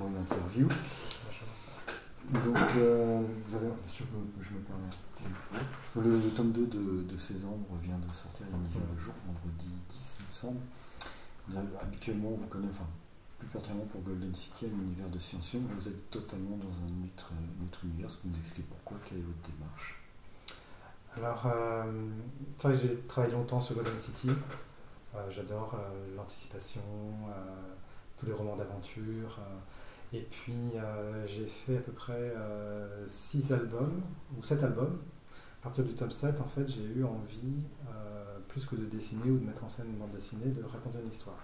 temps d'interview. Donc, vous avez, je me permets. Le tome 2 de Césambre vient de sortir, il mise à jour, vendredi 10, il me semble. Habituellement, on vous connaît, enfin, plus particulièrement pour Golden City, à l'univers de science-fiction, vous êtes totalement dans un autre univers. Est-ce que vous nous expliquez pourquoi, quelle est votre démarche? Alors, c'est vrai que j'ai travaillé longtemps sur Golden City. J'adore l'anticipation, tous les romans d'aventure. Et puis, j'ai fait à peu près 6 albums, ou 7 albums. À partir du tome 7, en fait, j'ai eu envie, plus que de dessiner ou de mettre en scène une bande dessinée, de raconter une histoire.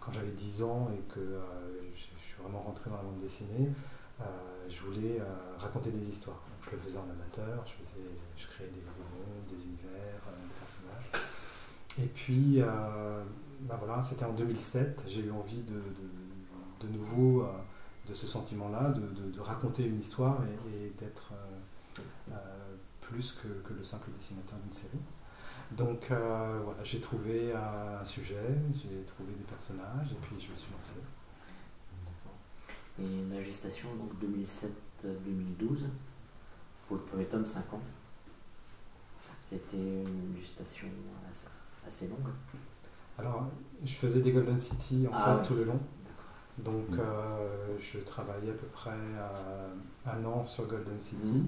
Quand j'avais 10 ans et que je suis vraiment rentré dans la bande dessinée, je voulais raconter des histoires. Donc, je le faisais en amateur, je créais des mondes, des univers, des personnages. Et puis, ben voilà, c'était en 2007, j'ai eu envie de nouveau de ce sentiment-là, de raconter une histoire et d'être plus que le simple dessinateur d'une série. Donc voilà, j'ai trouvé un sujet, j'ai trouvé des personnages et puis je me suis lancé. Et la gestation, donc 2007-2012, pour le premier tome, 5 ans. C'était une gestation assez longue. Alors, je faisais des Golden City tout le long. Donc, je travaillais à peu près un an sur Golden City,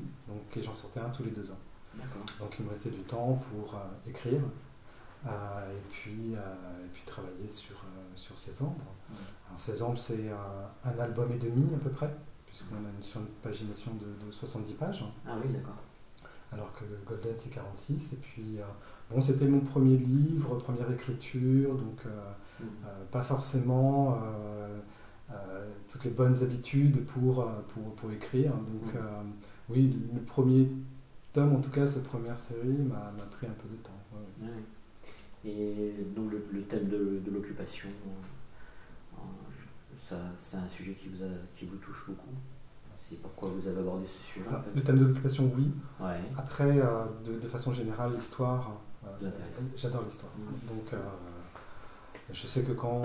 et j'en sortais un tous les 2 ans. Donc, il me restait du temps pour écrire et puis travailler sur Césambre. Alors, Césambre, c'est un album et demi à peu près, puisqu'on est sur une pagination de 70 pages. Ah oui, d'accord. Alors que Golden, c'est 46. Et puis, bon, c'était mon premier livre, première écriture, donc pas forcément toutes les bonnes habitudes pour écrire. Donc, oui, le premier tome, en tout cas, cette première série, m'a pris un peu de temps. Ouais. Ouais. Et donc, le thème de l'occupation, c'est un sujet qui vous touche beaucoup. C'est pourquoi vous avez abordé ce sujet en fait. Le thème de l'occupation, oui. Ouais. Après, de façon générale, l'histoire, j'adore l'histoire. Donc, je sais que quand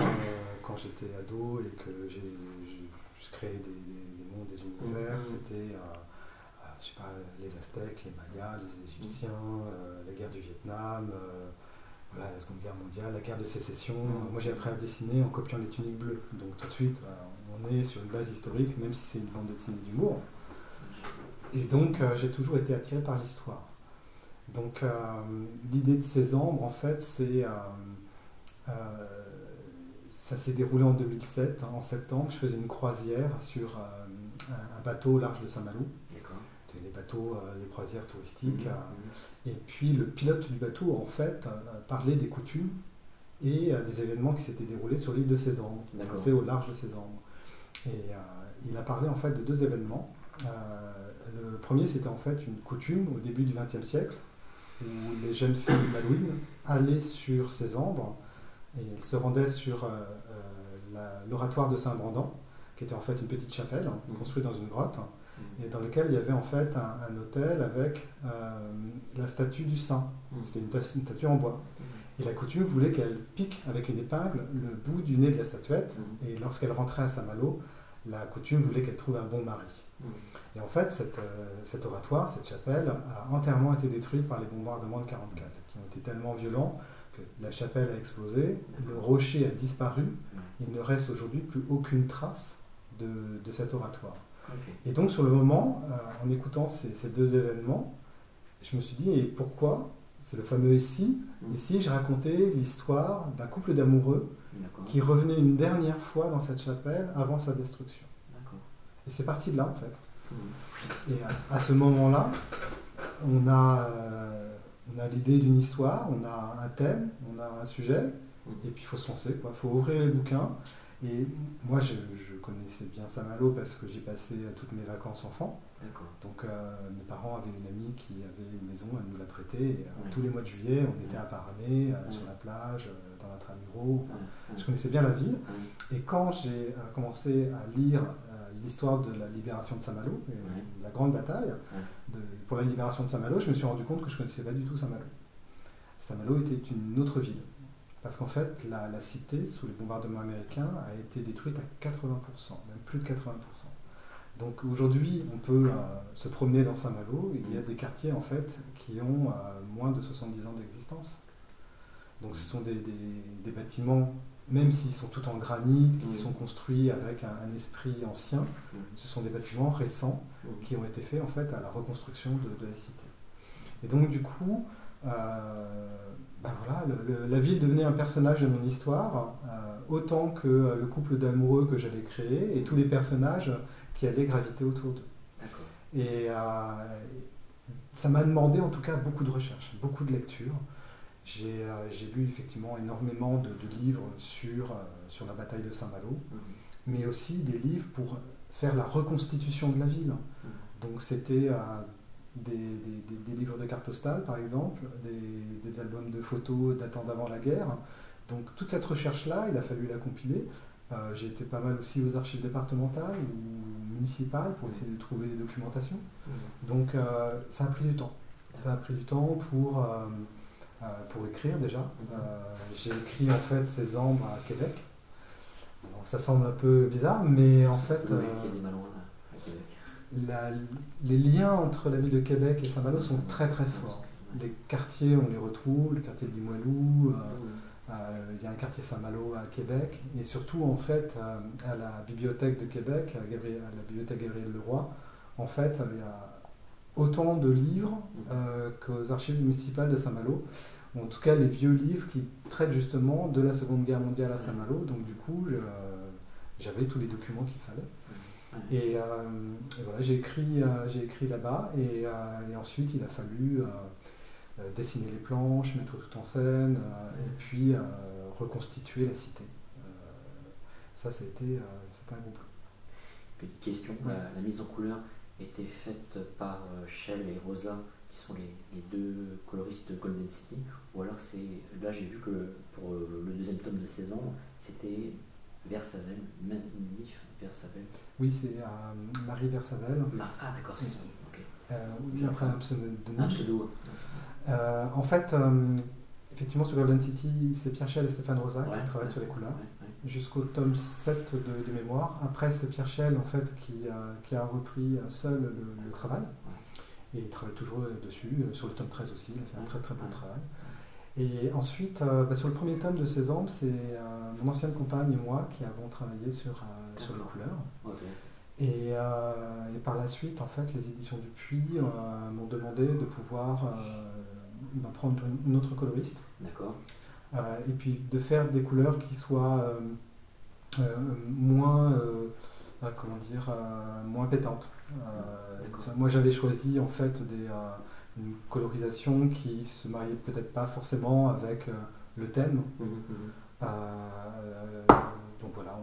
j'étais ado et que je créais des mondes, des univers, c'était je sais pas, les Aztèques, les Mayas, les Égyptiens, la guerre du Vietnam, voilà, la Seconde Guerre mondiale, la guerre de sécession. Moi, j'ai appris à dessiner en copiant les tuniques bleues. Donc, tout de suite, on est sur une base historique, même si c'est une bande dessinée d'humour. Et donc, j'ai toujours été attiré par l'histoire. Donc, l'idée de Césambre, en fait, ça s'est déroulé en 2007, en septembre. Je faisais une croisière sur un bateau au large de Saint-Malo. C'était les bateaux, les croisières touristiques. Et puis, le pilote du bateau, en fait, parlait des coutumes et des événements qui s'étaient déroulés sur l'île de Césambre, c'est au large de Césambre. Et il a parlé, en fait, de 2 événements. Le premier, c'était en fait une coutume au début du XXe siècle, où les jeunes filles malouines allaient sur Césambre et se rendaient sur l'oratoire de Saint-Brandan, qui était en fait une petite chapelle construite dans une grotte, et dans lequel il y avait en fait un autel avec la statue du saint. C'était une statue en bois. Et la coutume voulait qu'elle pique avec une épingle le bout du nez de la statuette, et lorsqu'elle rentrait à Saint-Malo, la coutume voulait qu'elle trouve un bon mari. Et en fait, cet oratoire, cette chapelle, a entièrement été détruite par les bombardements de 1944, qui ont été tellement violents que la chapelle a explosé, le rocher a disparu, il ne reste aujourd'hui plus aucune trace de cet oratoire. Et donc, sur le moment, en écoutant ces 2 événements, je me suis dit, et pourquoi, c'est le fameux ici, ici je racontais l'histoire d'un couple d'amoureux qui revenait une dernière fois dans cette chapelle avant sa destruction. Et c'est parti de là, en fait. Et à ce moment-là, on a l'idée d'une histoire, on a un thème, on a un sujet, et puis il faut se lancer, il faut ouvrir les bouquins. Et moi, je connaissais bien Saint-Malo parce que j'y passais toutes mes vacances enfants. Donc, mes parents avaient une amie qui avait une maison, elle nous l'a prêtée. Et, tous les mois de juillet, on était à Paramé, sur la plage, dans l'Intramuros. Je connaissais bien la ville. Et quand j'ai commencé à lire l'histoire de la libération de Saint-Malo, la grande bataille pour la libération de Saint-Malo, je me suis rendu compte que je ne connaissais pas du tout Saint-Malo. Saint-Malo était une autre ville. Parce qu'en fait, la cité, sous les bombardements américains, a été détruite à 80%, même plus de 80%. Donc aujourd'hui, on peut se promener dans Saint-Malo, il y a des quartiers en fait qui ont moins de 70 ans d'existence. Donc ce sont des bâtiments, même s'ils sont tout en granit, qui sont construits avec un esprit ancien, ce sont des bâtiments récents qui ont été faits en fait à la reconstruction de la cité. Et donc du coup, voilà, la ville devenait un personnage de mon histoire, autant que le couple d'amoureux que j'allais créer et tous les personnages qui allaient graviter autour d'eux. Et ça m'a demandé en tout cas beaucoup de recherche, beaucoup de lecture. J'ai lu effectivement énormément de livres sur la bataille de Saint-Malo, mais aussi des livres pour faire la reconstitution de la ville. Donc c'était des livres de cartes postales par exemple, des albums de photos datant d'avant la guerre. Donc toute cette recherche-là, il a fallu la compiler. J'ai été pas mal aussi aux archives départementales ou municipales pour essayer de trouver des documentations. Donc ça a pris du temps. Ça a pris du temps pour écrire déjà. J'ai écrit en fait Ces ombres à Québec. Bon, ça semble un peu bizarre, mais en fait, les liens entre la ville de Québec et Saint-Malo sont très très forts. Les quartiers, on les retrouve, le quartier de Limoilou, il y a un quartier Saint-Malo à Québec, et surtout en fait à la bibliothèque de Québec, à la bibliothèque Gabriel Leroy, en fait il y a autant de livres qu'aux archives municipales de Saint-Malo, en tout cas les vieux livres qui traitent justement de la Seconde Guerre mondiale à Saint-Malo, donc du coup j'avais tous les documents qu'il fallait. Et voilà, j'ai écrit là-bas, et ensuite il a fallu dessiner les planches, mettre tout en scène, et puis reconstituer la cité. Ça, c'était un gros boulot. Petite question, la mise en couleur était faite par Shell et Rosa, qui sont les deux coloristes de Golden City, ou alors là j'ai vu que pour le deuxième tome de 16 ans, c'était Versavel, Mif Versavel. Oui, c'est Marie Versavel. Ah d'accord, c'est ça. Ok. Oui, après un pseudonyme. Un pseudo. En fait, effectivement, sur Golden City, c'est Pierre Schell et Stéphane Rosa qui travaillent sur les couleurs, jusqu'au tome 7 de mémoire. Après, c'est Pierre Schell en fait, qui a repris seul le travail, et il travaille toujours dessus. Sur le tome 13 aussi, il a fait un très très bon travail. Et ensuite, sur le premier tome de 16 ans, c'est mon ancienne compagne et moi qui avons travaillé sur les couleurs. Et par la suite, en fait, les éditions Dupuis m'ont demandé de pouvoir prendre une autre coloriste. D'accord. Et puis de faire des couleurs qui soient moins, moins pétantes. Moi, j'avais choisi en fait une colorisation qui se mariait peut-être pas forcément avec le thème. Donc voilà,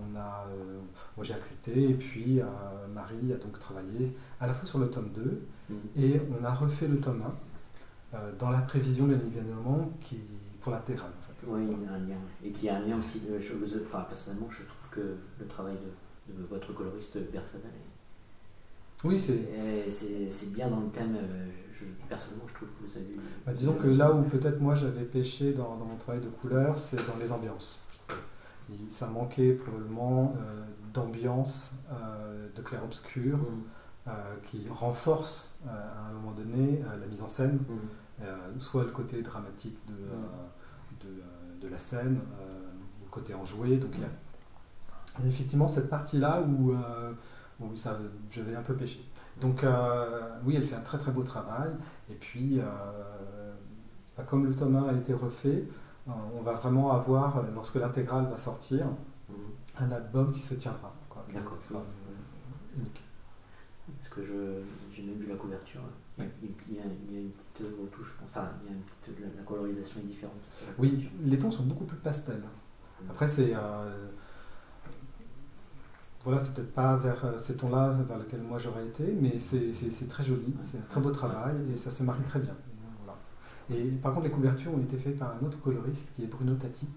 moi j'ai accepté, et puis Marie a donc travaillé à la fois sur le tome 2 et on a refait le tome 1 dans la prévision bien évidemment pour l'intégrale. En fait. Oui, il y a un lien. Et qu'il y a un lien aussi, personnellement je trouve que le travail de votre coloriste Versavel oui, c'est bien dans le thème. Personnellement, je trouve que vous avez... disons que là où peut-être moi j'avais pêché dans mon travail de couleur, c'est dans les ambiances. Ça manquait probablement d'ambiance, de clair-obscur, qui renforce à un moment donné la mise en scène, soit le côté dramatique de la scène, le côté enjoué. Donc il y a effectivement cette partie-là où j'avais un peu pêché. Donc oui, elle fait un très très beau travail, et puis comme le tome 1 a été refait, on va vraiment avoir, lorsque l'intégrale va sortir, un album qui se tiendra. D'accord. Unique. Parce que j'ai même vu la couverture. Il y a une petite retouche, enfin, la colorisation est différente. Oui, les tons sont beaucoup plus pastels. Après, c'est peut-être pas vers ces tons-là vers lesquels moi j'aurais été, mais c'est très joli, c'est un très beau travail, et ça se marie très bien. Et par contre, les couvertures ont été faites par un autre coloriste qui est Bruno Tati.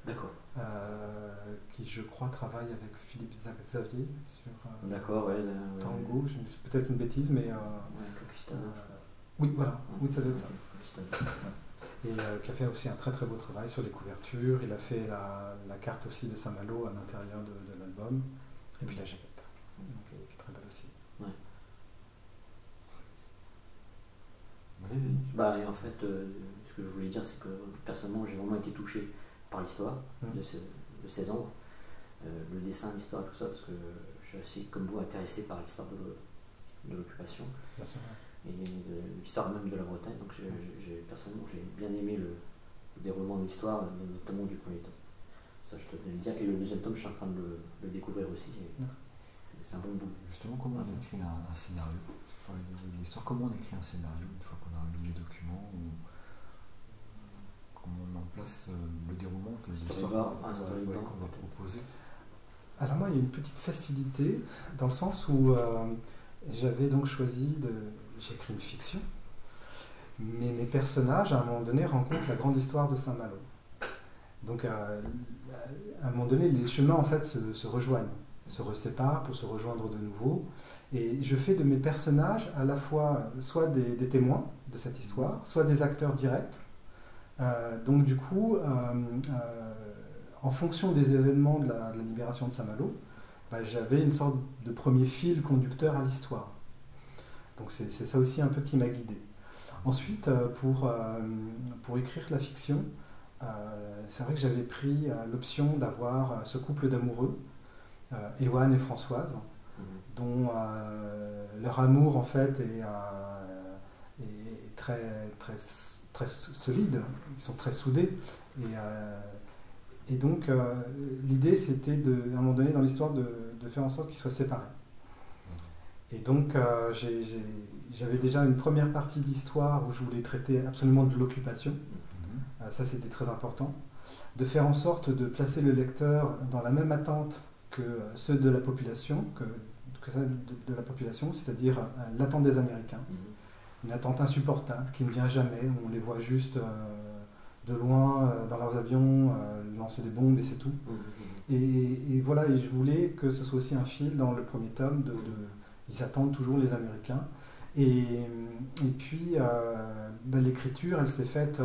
D'accord. Qui, je crois, travaille avec Philippe Xavier sur Tango. C'est peut-être une bêtise, mais. Conquistador, je crois. Oui, voilà. Oui, ça doit être ça. et qui a fait aussi un très très beau travail sur les couvertures. Il a fait la carte aussi de Saint-Malo à l'intérieur de l'album, et puis la jaquette, donc, qui est très belle aussi. Ouais. Et en fait, ce que je voulais dire, c'est que personnellement, j'ai vraiment été touché par l'histoire de ces ombres, le dessin, l'histoire, tout ça, parce que je suis aussi, comme vous, intéressé par l'histoire de l'occupation et de l'histoire même de la Bretagne. Donc, personnellement, j'ai bien aimé le déroulement de l'histoire, notamment du premier tome. Ça, je tenais à le dire. Et le deuxième tome, je suis en train de le découvrir aussi. C'est un bon bout. Justement, comment on écrit un scénario? L'histoire, comment on écrit un scénario une fois qu'on a lu les documents, ou comment on met en place le déroulement de l'histoire qu'on va proposer? Alors moi, il y a une petite facilité, dans le sens où j'avais donc choisi j'ai écrit une fiction, mais mes personnages, à un moment donné, rencontrent la grande histoire de Saint-Malo. Donc à un moment donné, les chemins en fait se rejoignent, se séparent pour se rejoindre de nouveau. Et je fais de mes personnages à la fois soit des témoins de cette histoire, soit des acteurs directs. Donc du coup, en fonction des événements de la libération de Saint-Malo, j'avais une sorte de premier fil conducteur à l'histoire. Donc c'est ça aussi un peu qui m'a guidé. Ensuite, pour écrire la fiction, c'est vrai que j'avais pris l'option d'avoir ce couple d'amoureux, Ewan et Françoise, dont leur amour en fait est très, très, très solide, ils sont très soudés. Et donc l'idée c'était à un moment donné dans l'histoire de faire en sorte qu'ils soient séparés. Et donc j'avais déjà une première partie d'histoire où je voulais traiter absolument de l'occupation. Ça c'était très important. De faire en sorte de placer le lecteur dans la même attente que ceux de la population, de la population, c'est-à-dire l'attente des Américains. Une attente insupportable qui ne vient jamais, on les voit juste de loin dans leurs avions lancer des bombes et c'est tout. Et voilà, et je voulais que ce soit aussi un fil dans le premier tome ils attendent toujours les Américains. Et puis l'écriture, elle s'est faite.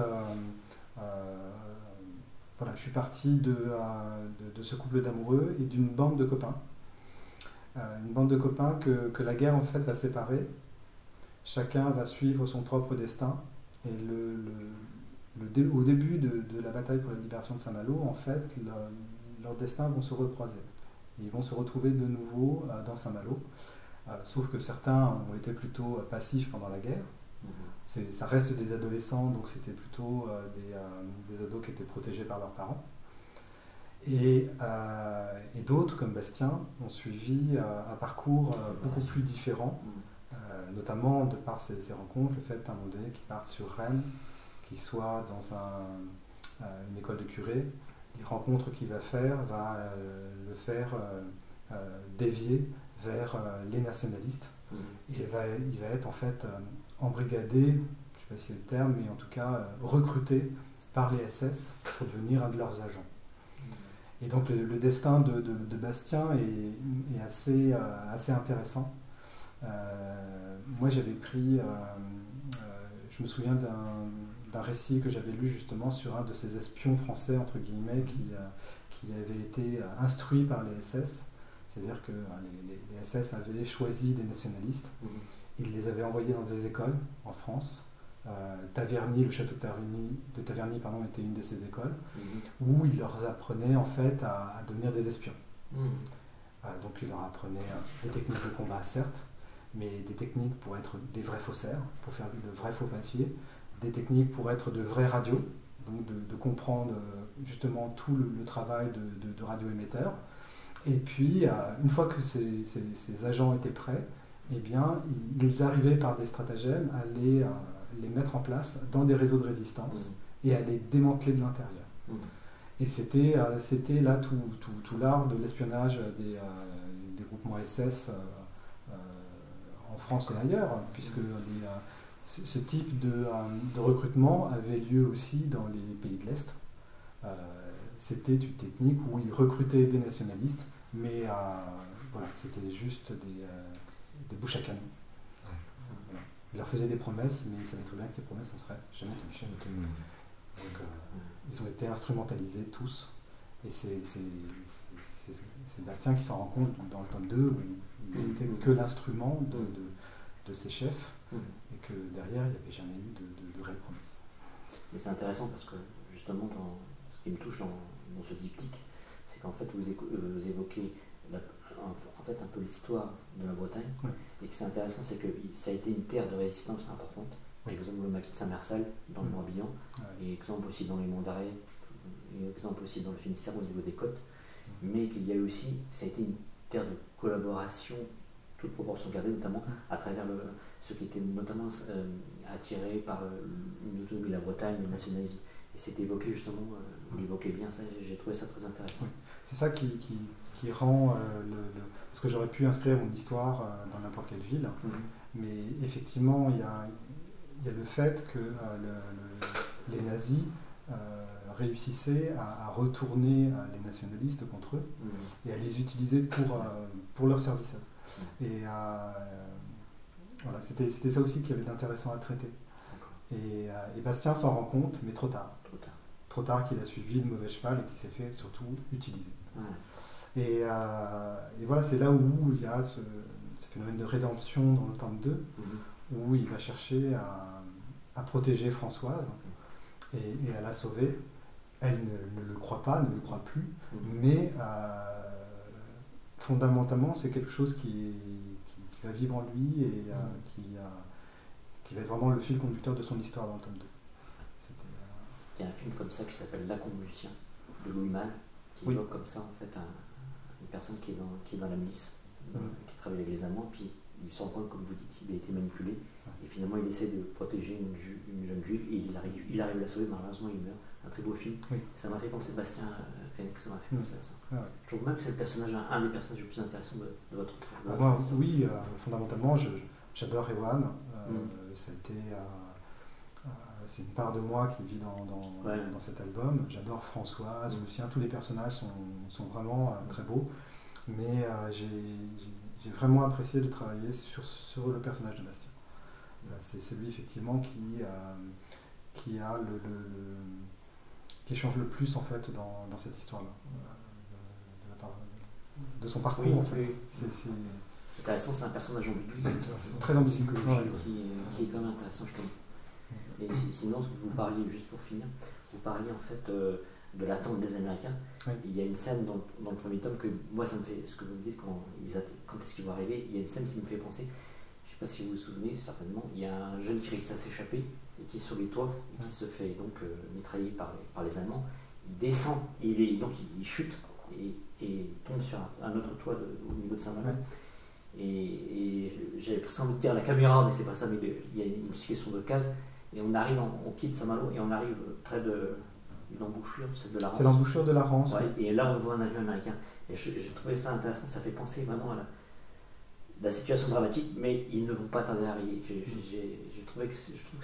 Voilà, je suis parti de ce couple d'amoureux et d'une bande de copains. Une bande de copains que la guerre en fait va séparer. Chacun va suivre son propre destin. Et au début de la bataille pour la libération de Saint-Malo, en fait, leurs destins vont se recroiser. Ils vont se retrouver de nouveau dans Saint-Malo. Sauf que certains ont été plutôt passifs pendant la guerre. Ça reste des adolescents, donc c'était plutôt des ados qui étaient protégés par leurs parents. Et d'autres, comme Bastien, ont suivi un parcours beaucoup plus différent, notamment de par ces rencontres, le fait à un moment donné qu'ils partent sur Rennes, qu'ils soient dans une école de curé. Les rencontres qu'il va faire le faire dévier vers les nationalistes. Et il va être en fait embrigadé, je ne sais pas si c'est le terme, mais en tout cas recruté par les SS pour devenir un de leurs agents. Et donc le destin de Bastien est assez intéressant. Moi j'avais pris, je me souviens d'un récit que j'avais lu justement sur un de ces espions français, entre guillemets, qui avait été instruit par les SS. C'est-à-dire que les SS avaient choisi des nationalistes, ils les avaient envoyés dans des écoles en France. Taverny, le château de Taverny était une de ces écoles, où ils leur apprenaient en fait à devenir des espions. Donc ils leur apprenaient des techniques de combat, certes, mais des techniques pour être des vrais faussaires, pour faire de vrais faux papiers, des techniques pour être de vrais radios, donc de comprendre justement tout le travail de radioémetteurs. Et puis, une fois que ces agents étaient prêts, eh bien, ils arrivaient par des stratagèmes à les mettre en place dans des réseaux de résistance et à les démanteler de l'intérieur. Et c'était là tout l'art de l'espionnage des groupements SS en France et ailleurs, puisque ce type de recrutement avait lieu aussi dans les pays de l'Est. C'était une technique où ils recrutaient des nationalistes, mais voilà, c'était juste des bouches à canon. Voilà. Ils leur faisaient des promesses, mais ils savaient très bien que ces promesses ne seraient jamais tenues. Donc, ils ont été instrumentalisés tous. Et c'est Bastien qui s'en rend compte dans le tome 2 où il n'était que l'instrument de ses chefs et que derrière il n'y avait jamais eu de réelle promesse. Et c'est intéressant parce que justement ce qui me touche dans ce diptyque, c'est qu'en fait vous évoquez en fait un peu l'histoire de la Bretagne, et que c'est intéressant, c'est que ça a été une terre de résistance importante. Exemple le maquis de Saint-Marcel dans le Morbihan, et exemple aussi dans les Monts d'Arrée, et exemple aussi dans le Finistère au niveau des côtes, mais qu'il y a eu aussi, ça a été une terre de collaboration, toute proportion gardée, notamment à travers ceux qui étaient notamment attirés par une autonomie de la Bretagne, le nationalisme. Et c'est évoqué justement, vous l'évoquez bien, ça, j'ai trouvé ça très intéressant. C'est ça qui rend parce que j'aurais pu inscrire mon histoire dans n'importe quelle ville, mais effectivement il y a le fait que les nazis réussissaient à retourner les nationalistes contre eux et à les utiliser pour leur service. Et voilà, c'était ça aussi qu'il y avait d'intéressant à traiter. Et Bastien s'en rend compte, mais trop tard. Trop tard qu'il a suivi le mauvais cheval et qu'il s'est fait surtout utiliser. Et voilà, c'est là où il y a ce phénomène de rédemption dans le tome 2, où il va chercher à protéger Françoise et à la sauver. Elle ne le croit pas, ne le croit plus, mais fondamentalement, c'est quelque chose qui va vivre en lui et qui va être vraiment le fil conducteur de son histoire dans le tome 2. Il y a un film comme ça qui s'appelle La Combe Lucien de Louis Malle, qui évoque comme ça en fait une personne qui est dans la milice, qui travaille avec les Allemands, puis il se rend compte, comme vous dites, il a été manipulé, et finalement il essaie de protéger une jeune juive, et il arrive à la sauver, malheureusement il meurt. Un très beau film. Ça m'a fait penser, Bastien Fenech, ça m'a fait penser à ça. Je trouve même que c'est le personnage, un des personnages les plus intéressants de votre histoire. Oui, fondamentalement, j'adore Ewan. C'est une part de moi qui vit dans cet album. J'adore Françoise, Lucien, tous les personnages sont vraiment très beaux. Mais j'ai vraiment apprécié de travailler sur le personnage de Bastien. C'est celui effectivement qui change le plus en fait dans cette histoire-là, de son parcours en fait. C'est intéressant, c'est un personnage ambigu, très ambigu, qui est quand même intéressant, je trouve. Et sinon, vous parliez, juste pour finir, vous parliez en fait de l'attente des Américains. Il y a une scène dans le premier tome que moi ça me fait, ce que vous me dites quand est-ce qu'ils vont arriver, il y a une scène qui me fait penser, je ne sais pas si vous vous souvenez, certainement, il y a un jeune qui réussit à s'échapper et qui est sur les toits et qui se fait donc mitrailler par les Allemands. Il descend et donc il chute et tombe sur un autre toit au niveau de Saint-Malo. Et j'avais presque envie de dire à la caméra, mais c'est pas ça, mais il y a une question de case. Et on quitte Saint-Malo et on arrive près d'une embouchure, c'est de la Rance. C'est l'embouchure de la Rance. Et là on voit un avion américain. Et j'ai trouvé ça intéressant, ça fait penser vraiment à la situation dramatique, mais ils ne vont pas tarder à arriver. Je trouve que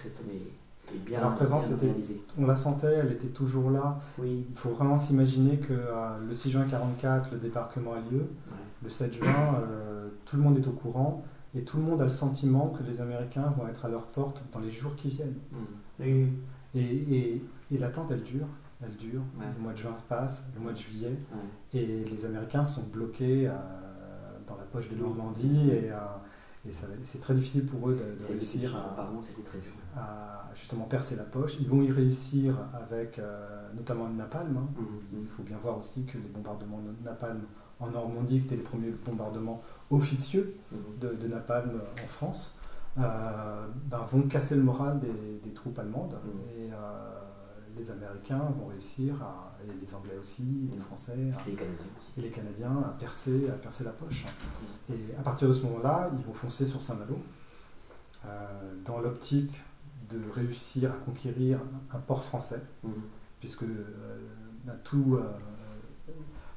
cette scène est bien, la présence bien réalisée. On la sentait, elle était toujours là. Oui. Il faut vraiment s'imaginer que le 6 juin 1944, le débarquement a lieu. Le 7 juin, tout le monde est au courant. Et tout le monde a le sentiment que les Américains vont être à leur porte dans les jours qui viennent. Oui. Et l'attente, elle dure. Le mois de juin passe, le mois de juillet. Et les Américains sont bloqués dans la poche de Normandie. Et c'est très difficile pour eux de réussir à justement percer la poche. Ils vont y réussir avec notamment le napalm. Il faut bien voir aussi que les bombardements de napalm en Normandie, qui étaient les premiers bombardements officieux de napalm en France, vont casser le moral des troupes allemandes. Et les Américains vont réussir, et les Anglais aussi, et les Français, et les Canadiens, à percer la poche. Et à partir de ce moment-là, ils vont foncer sur Saint-Malo, dans l'optique de réussir à conquérir un port français, puisque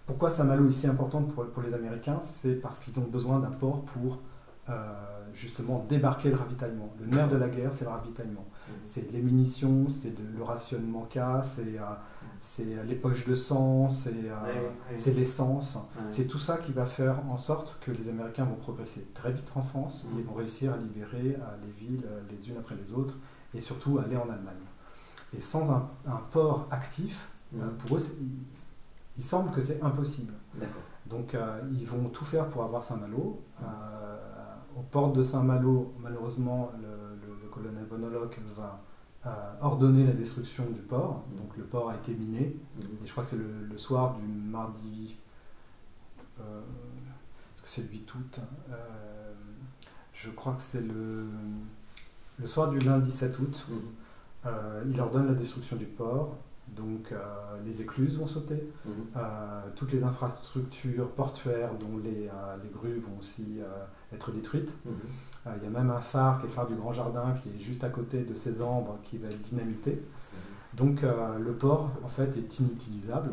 pourquoi Saint-Malo est si importante pour les Américains, c'est parce qu'ils ont besoin d'un port pour justement débarquer le ravitaillement. Le nerf de la guerre, c'est le ravitaillement. C'est les munitions, c'est le rationnement cas, c'est les poches de sang, c'est l'essence. C'est tout ça qui va faire en sorte que les Américains vont progresser très vite en France et vont réussir à libérer les villes les unes après les autres et surtout aller en Allemagne. Et sans un port actif, pour eux, il semble que c'est impossible. Donc ils vont tout faire pour avoir Saint-Malo. Aux portes de Saint-Malo, malheureusement, le colonel Von Hollock va ordonner la destruction du port. Donc le port a été miné. Et je crois que c'est le soir du mardi... est-ce que c'est le 8 août je crois que c'est le soir du lundi 7 août. Il ordonne la destruction du port. Donc les écluses vont sauter, toutes les infrastructures portuaires dont les grues vont aussi être détruites. Il y a même un phare qui est le phare du Grand Jardin qui est juste à côté de ces ambres qui va être dynamité. Donc le port en fait est inutilisable.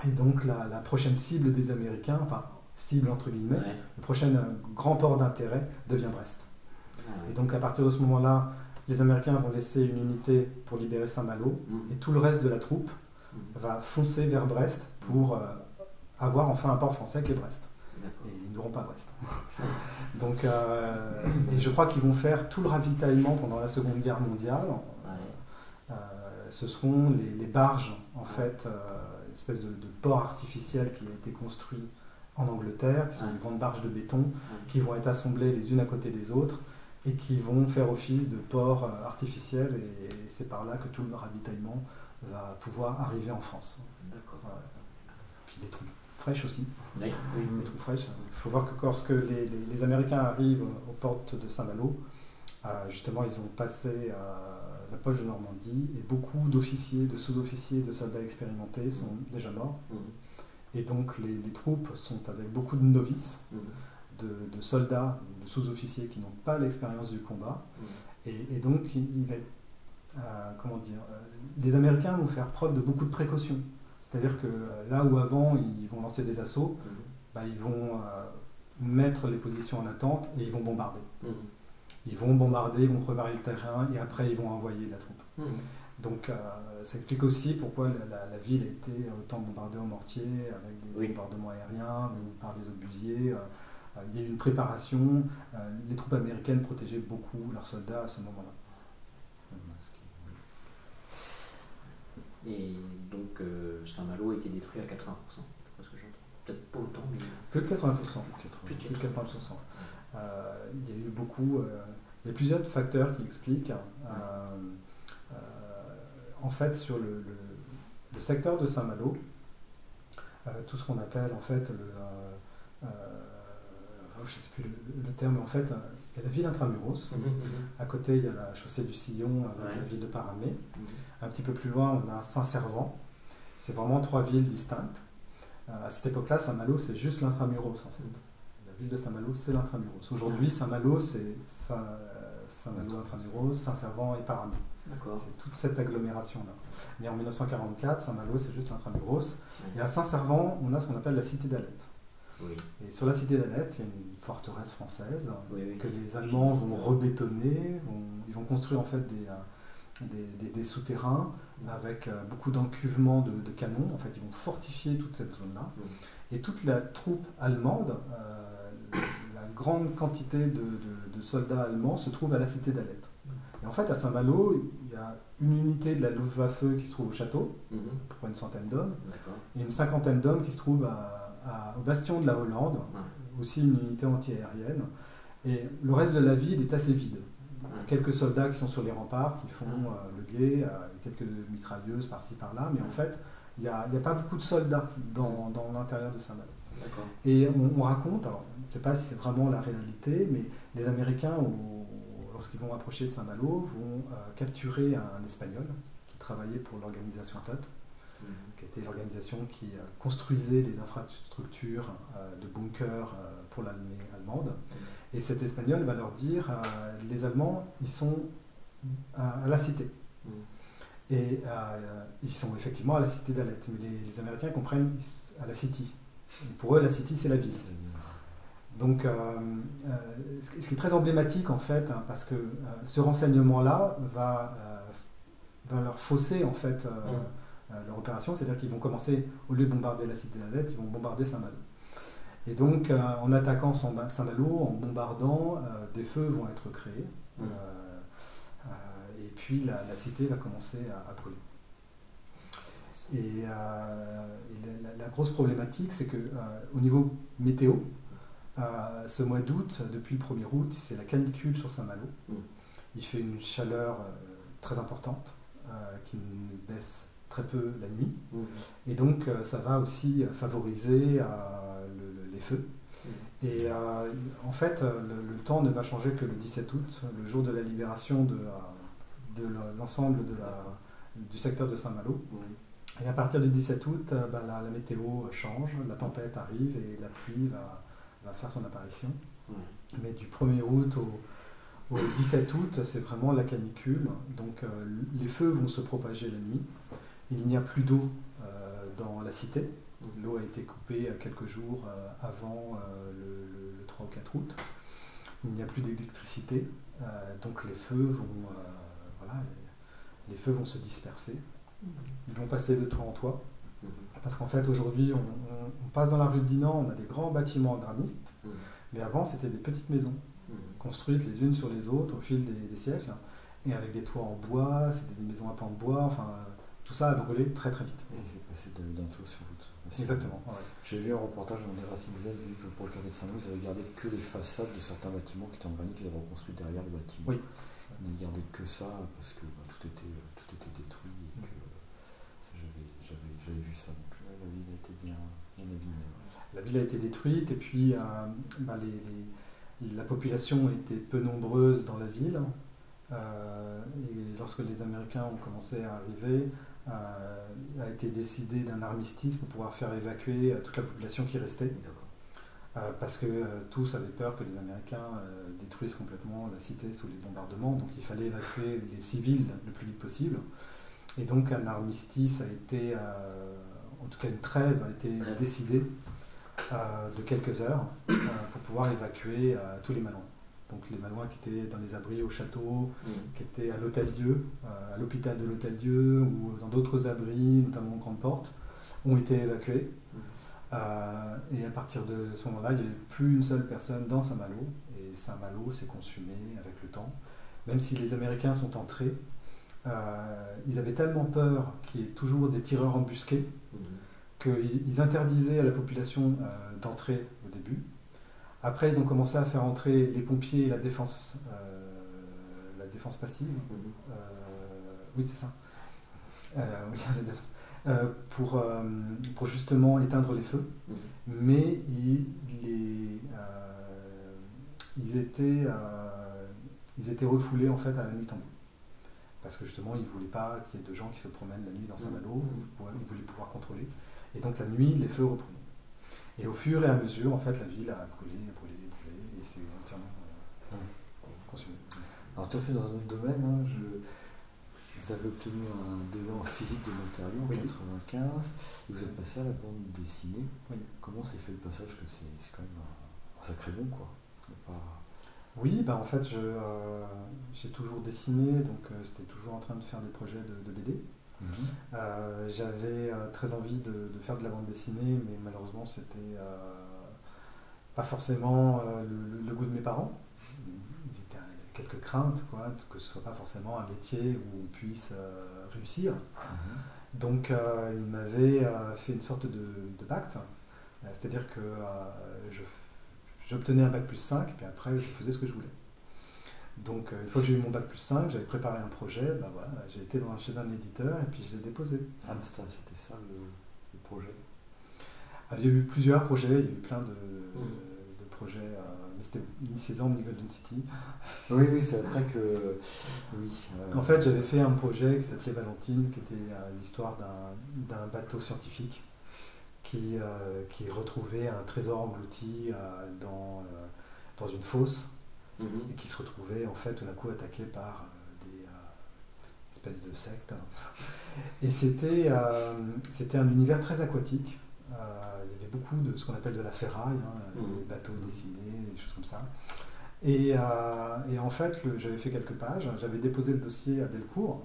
Et donc la prochaine cible des Américains, enfin cible entre guillemets, le prochain grand port d'intérêt devient Brest. Et donc à partir de ce moment-là, les Américains vont laisser une unité pour libérer Saint-Malo et tout le reste de la troupe va foncer vers Brest pour avoir enfin un port français qui est Brest. Et ils n'auront pas Brest. Donc, et je crois qu'ils vont faire tout le ravitaillement pendant la Seconde Guerre mondiale. Ce seront les barges, en fait, une espèce de port artificiel qui a été construit en Angleterre, qui sont des grandes barges de béton, qui vont être assemblées les unes à côté des autres et qui vont faire office de port artificiel, et c'est par là que tout le ravitaillement va pouvoir arriver en France. Puis les troupes fraîches aussi. Les troupes fraîches. Il faut voir que lorsque les Américains arrivent aux portes de Saint-Malo, justement ils ont passé la poche de Normandie, et beaucoup d'officiers, de sous-officiers, de soldats expérimentés sont déjà morts. Et donc les troupes sont avec beaucoup de novices, de soldats, de sous-officiers qui n'ont pas l'expérience du combat. Et donc, il va être, comment dire, les Américains vont faire preuve de beaucoup de précautions. C'est-à-dire que là où avant, ils vont lancer des assauts, ils vont mettre les positions en attente et ils vont bombarder. Ils vont bombarder, ils vont préparer le terrain et après, ils vont envoyer la troupe. Donc, ça explique aussi pourquoi la ville a été autant bombardée en mortier, avec des bombardements aériens, par des obusiers. Il y a eu une préparation. Les troupes américaines protégeaient beaucoup leurs soldats à ce moment-là. Et donc Saint-Malo a été détruit à 80%, c'est ce que j'entends. Peut-être pas autant, mais... Plus de 80%. Plus de 80%. Il y a eu beaucoup... il y a plusieurs facteurs qui expliquent. En fait, sur le secteur de Saint-Malo, tout ce qu'on appelle en fait je ne sais plus le terme, mais en fait, il y a la ville intramuros. À côté, il y a la chaussée du Sillon avec la ville de Paramé. Un petit peu plus loin, on a Saint-Servant. C'est vraiment trois villes distinctes. À cette époque-là, Saint-Malo, c'est juste l'intramuros, en fait. La ville de Saint-Malo, c'est l'intramuros. Aujourd'hui, Saint-Malo, c'est Saint-Malo intramuros, Saint-Servant et Paramé. C'est toute cette agglomération-là. Mais en 1944, Saint-Malo, c'est juste l'intramuros. Et à Saint-Servant, on a ce qu'on appelle la cité d'Alette. Et sur la cité d'Alette, il y a une forteresse française que les Allemands vont rebétonner. Ils vont construire en fait des souterrains avec beaucoup d'encuvements de canons. En fait, ils vont fortifier toute cette zone-là. Et toute la troupe allemande, la grande quantité de soldats allemands se trouve à la cité d'Alette. Et en fait, à Saint-Malo, il y a une unité de la Luftwaffe qui se trouve au château, à peu près une centaine d'hommes, et une cinquantaine d'hommes qui se trouvent au bastion de la Hollande, aussi une unité anti-aérienne. Et le reste de la ville est assez vide. Il y a quelques soldats qui sont sur les remparts, qui font le guet, quelques mitrailleuses par-ci par-là, mais en fait, il n'y a pas beaucoup de soldats dans l'intérieur de Saint-Malo. Et on raconte, alors je ne sais pas si c'est vraiment la réalité, mais les Américains, lorsqu'ils vont approcher de Saint-Malo, vont capturer un Espagnol qui travaillait pour l'organisation TOT, qui était l'organisation qui construisait les infrastructures de bunkers pour l'armée allemande. Et cet Espagnol va leur dire les Allemands, ils sont à la cité. Et ils sont effectivement à la cité d'Alette. Mais les Américains comprennent à la City. Et pour eux, la City, c'est la ville. Donc, ce qui est très emblématique, en fait, parce que ce renseignement-là va leur fausser, en fait, leur opération. C'est-à-dire qu'ils vont commencer, au lieu de bombarder la cité d'Alette, ils vont bombarder Saint-Malo. Et donc, en attaquant Saint-Malo, en bombardant, des feux vont être créés. Et puis la cité va commencer à brûler. Et la grosse problématique, c'est qu'au niveau météo, ce mois d'août, depuis le 1er août, c'est la canicule sur Saint-Malo. Il fait une chaleur très importante qui baisse très peu la nuit. Et donc ça va aussi favoriser les feux. Et en fait, le temps ne va changer que le 17 août, le jour de la libération de l'ensemble du secteur de Saint-Malo. Et à partir du 17 août, la météo change, la tempête arrive et la pluie va faire son apparition. Mais du 1er août au 17 août, c'est vraiment la canicule. Donc les feux vont se propager la nuit. Il n'y a plus d'eau dans la cité. L'eau a été coupée quelques jours avant le 3 ou 4 août. Il n'y a plus d'électricité. Donc les feux vont se disperser. Ils vont passer de toit en toit. Parce qu'en fait, aujourd'hui, on passe dans la rue de Dinan, on a des grands bâtiments en granit. Mais avant, c'était des petites maisons, construites les unes sur les autres au fil des siècles. Et avec des toits en bois, c'était des maisons à pans de bois. Enfin, tout ça a brûlé très très vite. Et c'est passé d'un toit sur l'autre. Exactement. Ouais. J'ai vu un reportage dans des Racing Z qui disait que pour le quartier de Saint-Louis, ils avaient gardé que les façades de certains bâtiments qui étaient en granit, qu'ils avaient reconstruits derrière le bâtiment. Oui. Ils n'avaient gardé que ça parce que tout était détruit. Et que j'avais vu ça. Donc la ville a été bien abîmée. La ville a été détruite et puis la population était peu nombreuse dans la ville. Et lorsque les Américains ont commencé à arriver, a été décidé d'un armistice pour pouvoir faire évacuer toute la population qui restait. Parce que tous avaient peur que les Américains détruisent complètement la cité sous les bombardements. Donc il fallait évacuer les civils le plus vite possible. Et donc un armistice a été, en tout cas une trêve a été décidée de quelques heures pour pouvoir évacuer tous les Malouins. Donc les Malouins qui étaient dans les abris au château, qui étaient à l'Hôtel-Dieu, à l'hôpital de l'Hôtel-Dieu ou dans d'autres abris, notamment Grande Porte, ont été évacués. Et à partir de ce moment-là, il n'y avait plus une seule personne dans Saint-Malo. Et Saint-Malo s'est consumé avec le temps. Même si les Américains sont entrés, ils avaient tellement peur qu'il y ait toujours des tireurs embusqués qu'ils interdisaient à la population d'entrer au début. Après, ils ont commencé à faire entrer les pompiers et la défense passive. Oui, c'est ça. Pour justement éteindre les feux. Mais ils étaient refoulés en fait à la nuit tombée. Parce que justement, ils ne voulaient pas qu'il y ait de gens qui se promènent la nuit dans Saint-Malo. Ils voulaient pouvoir contrôler. Et donc la nuit, les feux reprenaient. Et au fur et à mesure, en fait, la ville a brûlé, et c'est entièrement consumé. Alors tout à fait dans un autre domaine, hein, vous avez obtenu un DEA en physique de matériaux en 1995, et vous êtes passé à la bande dessinée. Comment s'est fait le passage? Parce que c'est quand même un sacré bon, quoi. Oui, en fait, j'ai toujours dessiné, donc j'étais toujours en train de faire des projets de BD. J'avais très envie de faire de la bande dessinée, mais malheureusement c'était pas forcément le goût de mes parents. Il y avait quelques craintes, que ce soit pas forcément un métier où on puisse réussir. Donc il m'avait fait une sorte de pacte, c'est-à-dire que j'obtenais un bac plus 5, et puis après je faisais ce que je voulais. Donc une fois que j'ai eu mon bac plus 5, j'avais préparé un projet, j'ai été chez un éditeur et puis je l'ai déposé. Amstel, c'était ça le projet? Il y a eu plusieurs projets, il y a eu plein de projets, mais c'était ni Sésame ni Golden City. Oui, c'est après que... Oui. En fait, j'avais fait un projet qui s'appelait Valentine, qui était l'histoire d'un bateau scientifique qui retrouvait un trésor englouti dans une fosse. Et qui se retrouvait en fait tout d'un coup attaqué par des espèces de sectes. Et c'était un univers très aquatique. Il y avait beaucoup de ce qu'on appelle de la ferraille, des bateaux dessinés, des choses comme ça. Et en fait, j'avais fait quelques pages, j'avais déposé le dossier à Delcourt,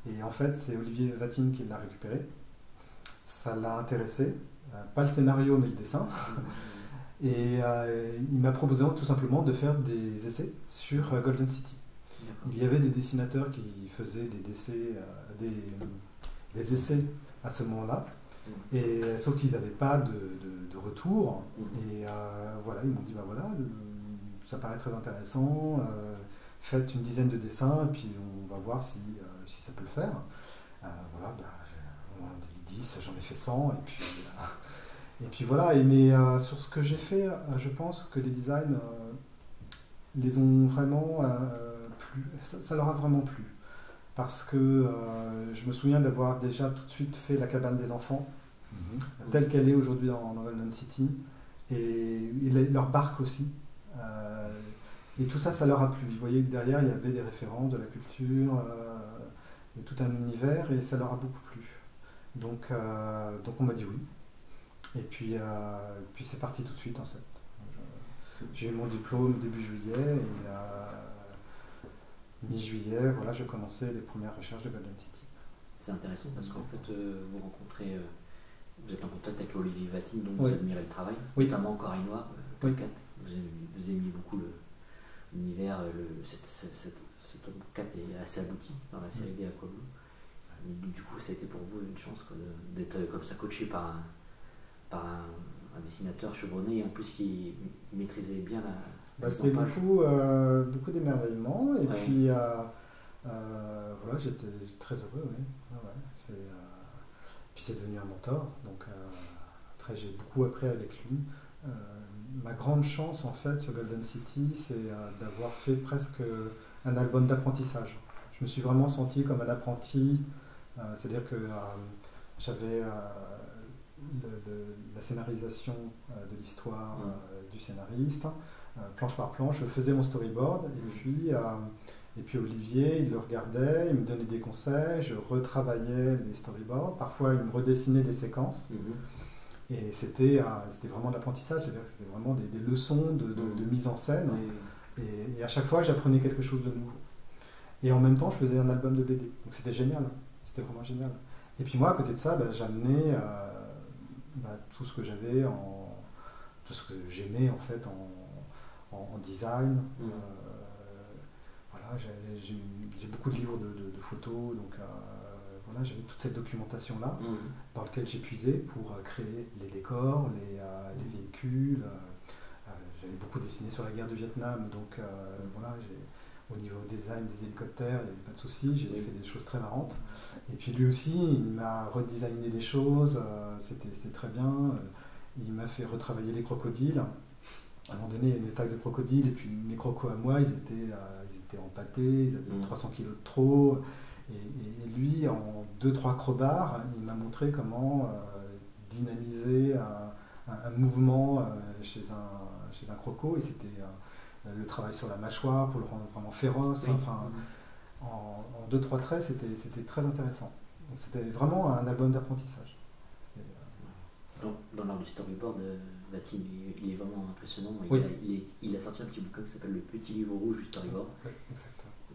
et en fait c'est Olivier Vatine qui l'a récupéré. Ça l'a intéressé, pas le scénario mais le dessin. Et il m'a proposé tout simplement de faire des essais sur Golden City. Il y avait des dessinateurs qui faisaient des essais à ce moment-là, sauf qu'ils n'avaient pas de retour. Et voilà, ils m'ont dit, voilà, ça paraît très intéressant, faites une dizaine de dessins, et puis on va voir si ça peut le faire. Voilà, on en a dit 10, j'en ai fait 100, et puis voilà. Mais sur ce que j'ai fait, je pense que les designs les ont vraiment plu, ça leur a vraiment plu. Parce que je me souviens d'avoir déjà tout de suite fait la cabane des enfants, telle qu'elle est aujourd'hui dans Golden City, et leur barque aussi. Et tout ça, ça leur a plu. Vous voyez que derrière, il y avait des références de la culture, et tout un univers, et ça leur a beaucoup plu. Donc on m'a dit oui. Et puis c'est parti tout de suite en septembre. J'ai eu mon diplôme début juillet, et mi-juillet, voilà, je commençais les premières recherches de Golden City. C'est intéressant parce qu'en fait, vous rencontrez, vous êtes en contact avec Olivier Vatine, dont vous admirez le travail, notamment Corail Noir, tome 4. Vous aimez beaucoup l'univers, ce tome 4 est assez abouti dans la série des Aqua Blue. Mais du coup, ça a été pour vous une chance d'être comme ça coaché par un dessinateur chevronné, et en plus qui maîtrisait bien la c'était beaucoup d'émerveillement, et puis voilà, j'étais très heureux, oui. Puis c'est devenu un mentor, donc après j'ai beaucoup appris avec lui. Ma grande chance en fait sur Golden City, c'est d'avoir fait presque un album d'apprentissage. Je me suis vraiment senti comme un apprenti, c'est-à-dire que j'avais la scénarisation de l'histoire du scénariste, planche par planche, je faisais mon storyboard, et puis Olivier, il le regardait, il me donnait des conseils, je retravaillais les storyboards, parfois il me redessinait des séquences, et c'était vraiment de l'apprentissage, c'est-à-dire que c'était vraiment des leçons de mise en scène, et à chaque fois j'apprenais quelque chose de nouveau. Et en même temps, je faisais un album de BD, donc c'était génial, c'était vraiment génial. Et puis moi, à côté de ça, j'amenais tout ce que j'avais, tout ce que j'aimais en fait en design. Voilà, j'ai beaucoup de livres de photos, donc voilà, j'avais toute cette documentation-là dans laquelle j'ai puisé pour créer les décors, les véhicules. J'avais beaucoup dessiné sur la guerre du Vietnam, donc voilà, au niveau design des hélicoptères, il n'y avait pas de souci, j'ai fait des choses très marrantes. Et puis lui aussi, il m'a redesigné des choses, c'était très bien. Il m'a fait retravailler les crocodiles. À un moment donné, il y a une attaque de crocodiles, et puis mes crocos à moi, ils étaient empâtés, ils avaient 300 kilos de trop. Et lui, en 2-3 crobards, il m'a montré comment dynamiser un mouvement chez un croco, et c'était le travail sur la mâchoire pour le rendre vraiment féroce. Enfin, en 2-3 traits, c'était très intéressant. Donc c'était vraiment un album d'apprentissage. Dans l'art du storyboard, Vatine, il est vraiment impressionnant. Il a sorti un petit bouquin qui s'appelle Le Petit Livre Rouge du storyboard.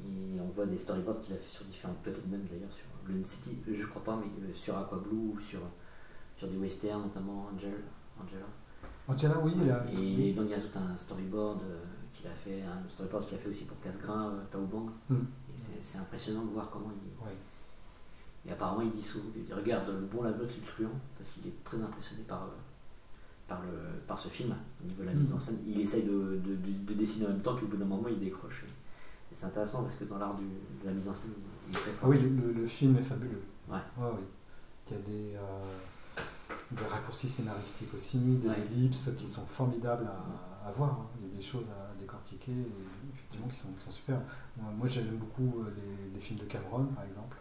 Et on voit des storyboards qu'il a fait sur différentes, peut-être même d'ailleurs sur Golden City, je crois pas, mais sur Aqua Blue ou sur des westerns, notamment Angela. Angela, oui. Et donc il y a tout un storyboard qu'il a fait aussi pour Casgrain, Taobang. Et c'est impressionnant de voir comment il... Et apparemment il dit souvent, il regarde Le Bon, la Meute et le Truand, parce qu'il est très impressionné par ce film, au niveau de la mise en scène. Il essaye de dessiner en même temps, puis au bout d'un moment il décroche. Et c'est intéressant parce que dans l'art de la mise en scène, il est très fort. Ah oui, le film est fabuleux. Oui. Il y a des raccourcis scénaristiques aussi, des ellipses qui sont formidables à voir. Il y a des choses à décortiquer, effectivement, qui sont super. Moi j'aime beaucoup les films de Cameron, par exemple.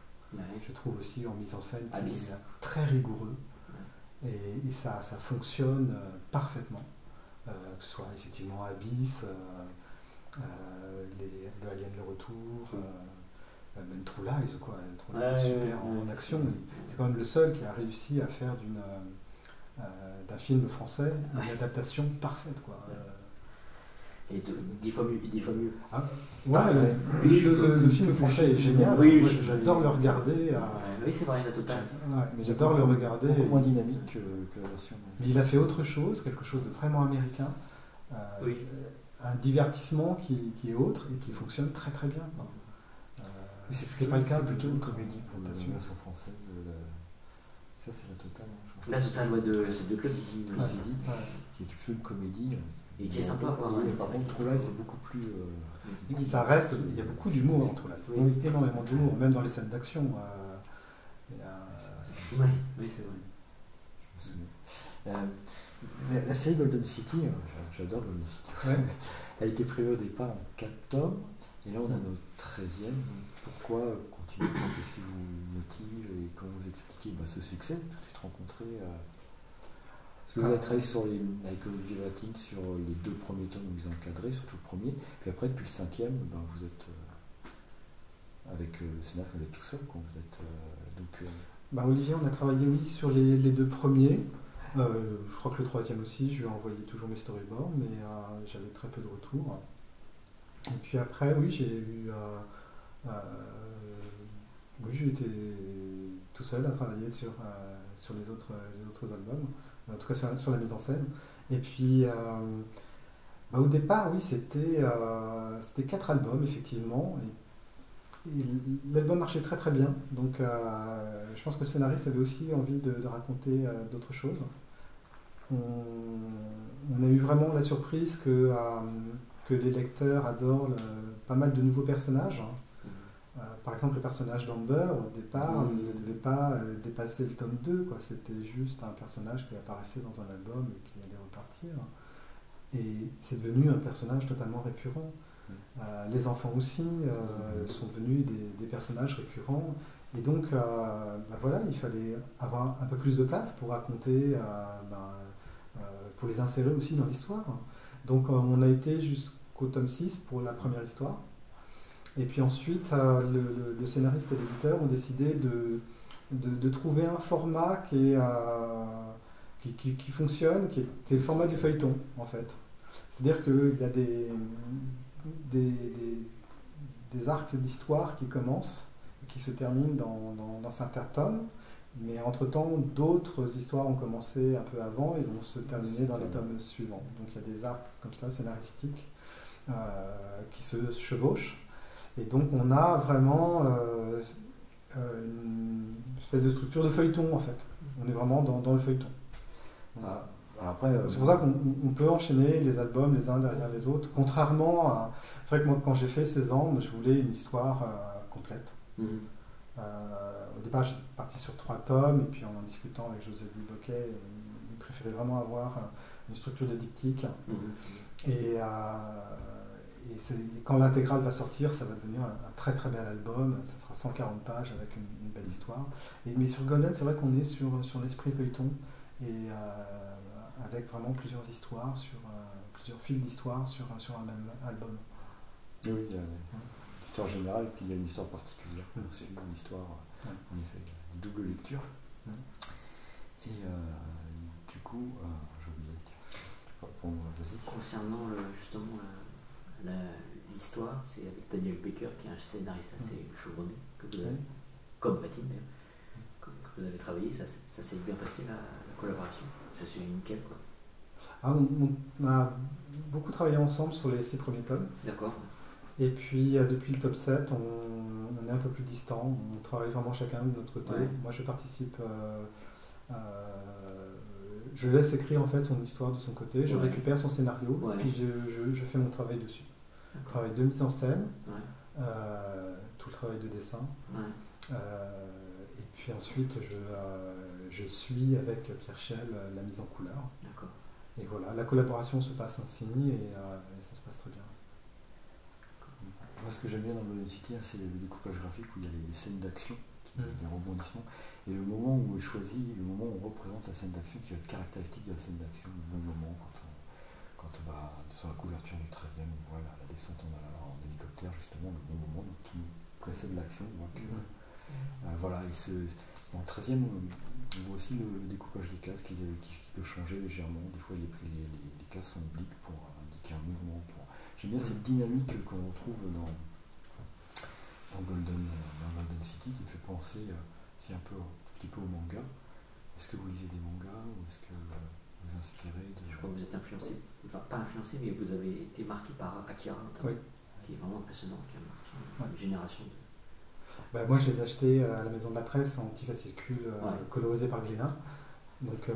Je trouve aussi en mise en scène qu'il est très rigoureux, et ça fonctionne parfaitement, que ce soit effectivement Abyss, le Alien le Retour, même True Lies, quoi. True Lies est super en action. C'est quand même le seul qui a réussi à faire d'un film français une adaptation parfaite, quoi. Et 10 fois mieux. Le film français est génial. Oui, j'adore le regarder. Oui, c'est vrai, la totale. Mais j'adore le regarder. Beaucoup moins dynamique que la version. Mais il a fait autre chose, quelque chose de vraiment américain. Un un divertissement qui est autre et qui fonctionne très très bien. C'est ce qui n'est pas le cas plutôt une comédie pour la version française. Ça, c'est la totale. La totale de Club Didi, qui est plutôt une comédie. Et qui est sympa à voir. Par contre, True Lies, c'est beaucoup plus. Ça reste, il y a beaucoup d'humour dans True Lies. Oui. Énormément d'humour, même dans les scènes d'action. Oui, c'est vrai. La série Golden City, j'adore Golden City. Ouais. Elle a été prévue au départ en 4 tomes, et là on a notre 13e. Pourquoi continuer? Qu'est-ce qui vous motive et comment vous expliquez ce succès, tout de suite rencontré? Parce que vous avez travaillé avec Olivier Vatine sur les 2 premiers tomes où vous encadrez, surtout le premier, puis après depuis le 5e, vous êtes avec le scénario, vous êtes tout seul, quoi. Vous êtes, Olivier, on a travaillé sur les 2 premiers. Je crois que le 3e aussi, je lui ai envoyé toujours mes storyboards, mais j'avais très peu de retours. Et puis après, oui, j'ai été tout seul à travailler sur les autres albums, en tout cas sur la mise en scène. Et puis, au départ, oui, c'était 4 albums, effectivement. Et l'album marchait très très bien, donc je pense que le scénariste avait aussi envie de raconter d'autres choses. On a eu vraiment la surprise que les lecteurs adorent pas mal de nouveaux personnages. Par exemple, le personnage d'Amber, au départ, ne devait pas dépasser le tome 2, quoi. C'était juste un personnage qui apparaissait dans un album et qui allait repartir. Et c'est devenu un personnage totalement récurrent. Les enfants aussi sont devenus des personnages récurrents. Et donc, il fallait avoir un peu plus de place pour raconter, pour les insérer aussi dans l'histoire. Donc, on a été jusqu'au tome 6 pour la première histoire. Et puis ensuite, le scénariste et l'éditeur ont décidé de trouver un format qui fonctionne, qui était le format du feuilleton, en fait. C'est-à-dire qu'il y a des arcs d'histoire qui commencent et qui se terminent dans certains tomes, mais entre-temps, d'autres histoires ont commencé un peu avant et vont se terminer dans les tomes suivants. Donc il y a des arcs comme ça, scénaristiques, qui se chevauchent. Et donc on a vraiment une espèce de structure de feuilleton, en fait. On est vraiment dans le feuilleton. C'est pour ça qu'on peut enchaîner les albums les uns derrière les autres, contrairement à... C'est vrai que moi, quand j'ai fait 16 ans, je voulais une histoire complète. Au départ, j'étais parti sur 3 tomes, et puis en discutant avec José Louis Boquet, il préférait vraiment avoir une structure de diptyque. Et quand l'intégrale va sortir, ça va devenir un très très bel album, ça sera 140 pages avec une belle histoire. Mais sur Golden, c'est vrai qu'on est sur l'esprit feuilleton, et avec vraiment plusieurs histoires, plusieurs fils d'histoire sur un même album. Oui, il y a une histoire générale, puis il y a une histoire particulière. C'est une histoire, en effet, une double lecture. Et du coup, j'ai oublié de dire. Concernant justement l'histoire, c'est avec Daniel Baker, qui est un scénariste assez chevronné, comme Vatine d'ailleurs, que vous avez travaillé. Ça s'est bien passé, la collaboration? Ça c'est nickel, quoi. On a beaucoup travaillé ensemble sur les 6 premiers tomes. D'accord. Et puis depuis le top 7, on est un peu plus distants. On travaille vraiment chacun de notre côté. Ouais. Moi je participe, je laisse écrire en fait son histoire de son côté, je récupère son scénario, puis je fais mon travail dessus. Travail de mise en scène, tout le travail de dessin. Et puis ensuite je suis avec Pierre Schell la mise en couleur. D'accord. Et voilà, la collaboration se passe ainsi et ça se passe très bien. Moi, ce que j'aime bien dans Golden City, c'est le découpage graphique où il y a les scènes d'action, les rebondissements, et le moment où est choisi, le moment où on représente la scène d'action qui va être caractéristique de la scène d'action, le bon moment quand on va sur la couverture du 13e, on voit la descente en hélicoptère, justement, le bon moment donc, qui précède l'action. Donc, voilà, et dans le 13e, on voit aussi le découpage des cases qui peut changer légèrement. Des fois, les cases sont obliques pour indiquer un mouvement. J'aime bien cette dynamique qu'on retrouve dans Golden City, qui me fait penser un petit peu au manga. Est-ce que vous lisez des mangas ou est-ce que vous inspirer de... Je crois que vous êtes influencé, enfin pas influencé, mais vous avez été marqué par Akira notamment, qui est vraiment impressionnant, qui a marqué une génération de... Moi, je les ai achetés à la Maison de la Presse en petits fascicules colorisés par Glénat. Donc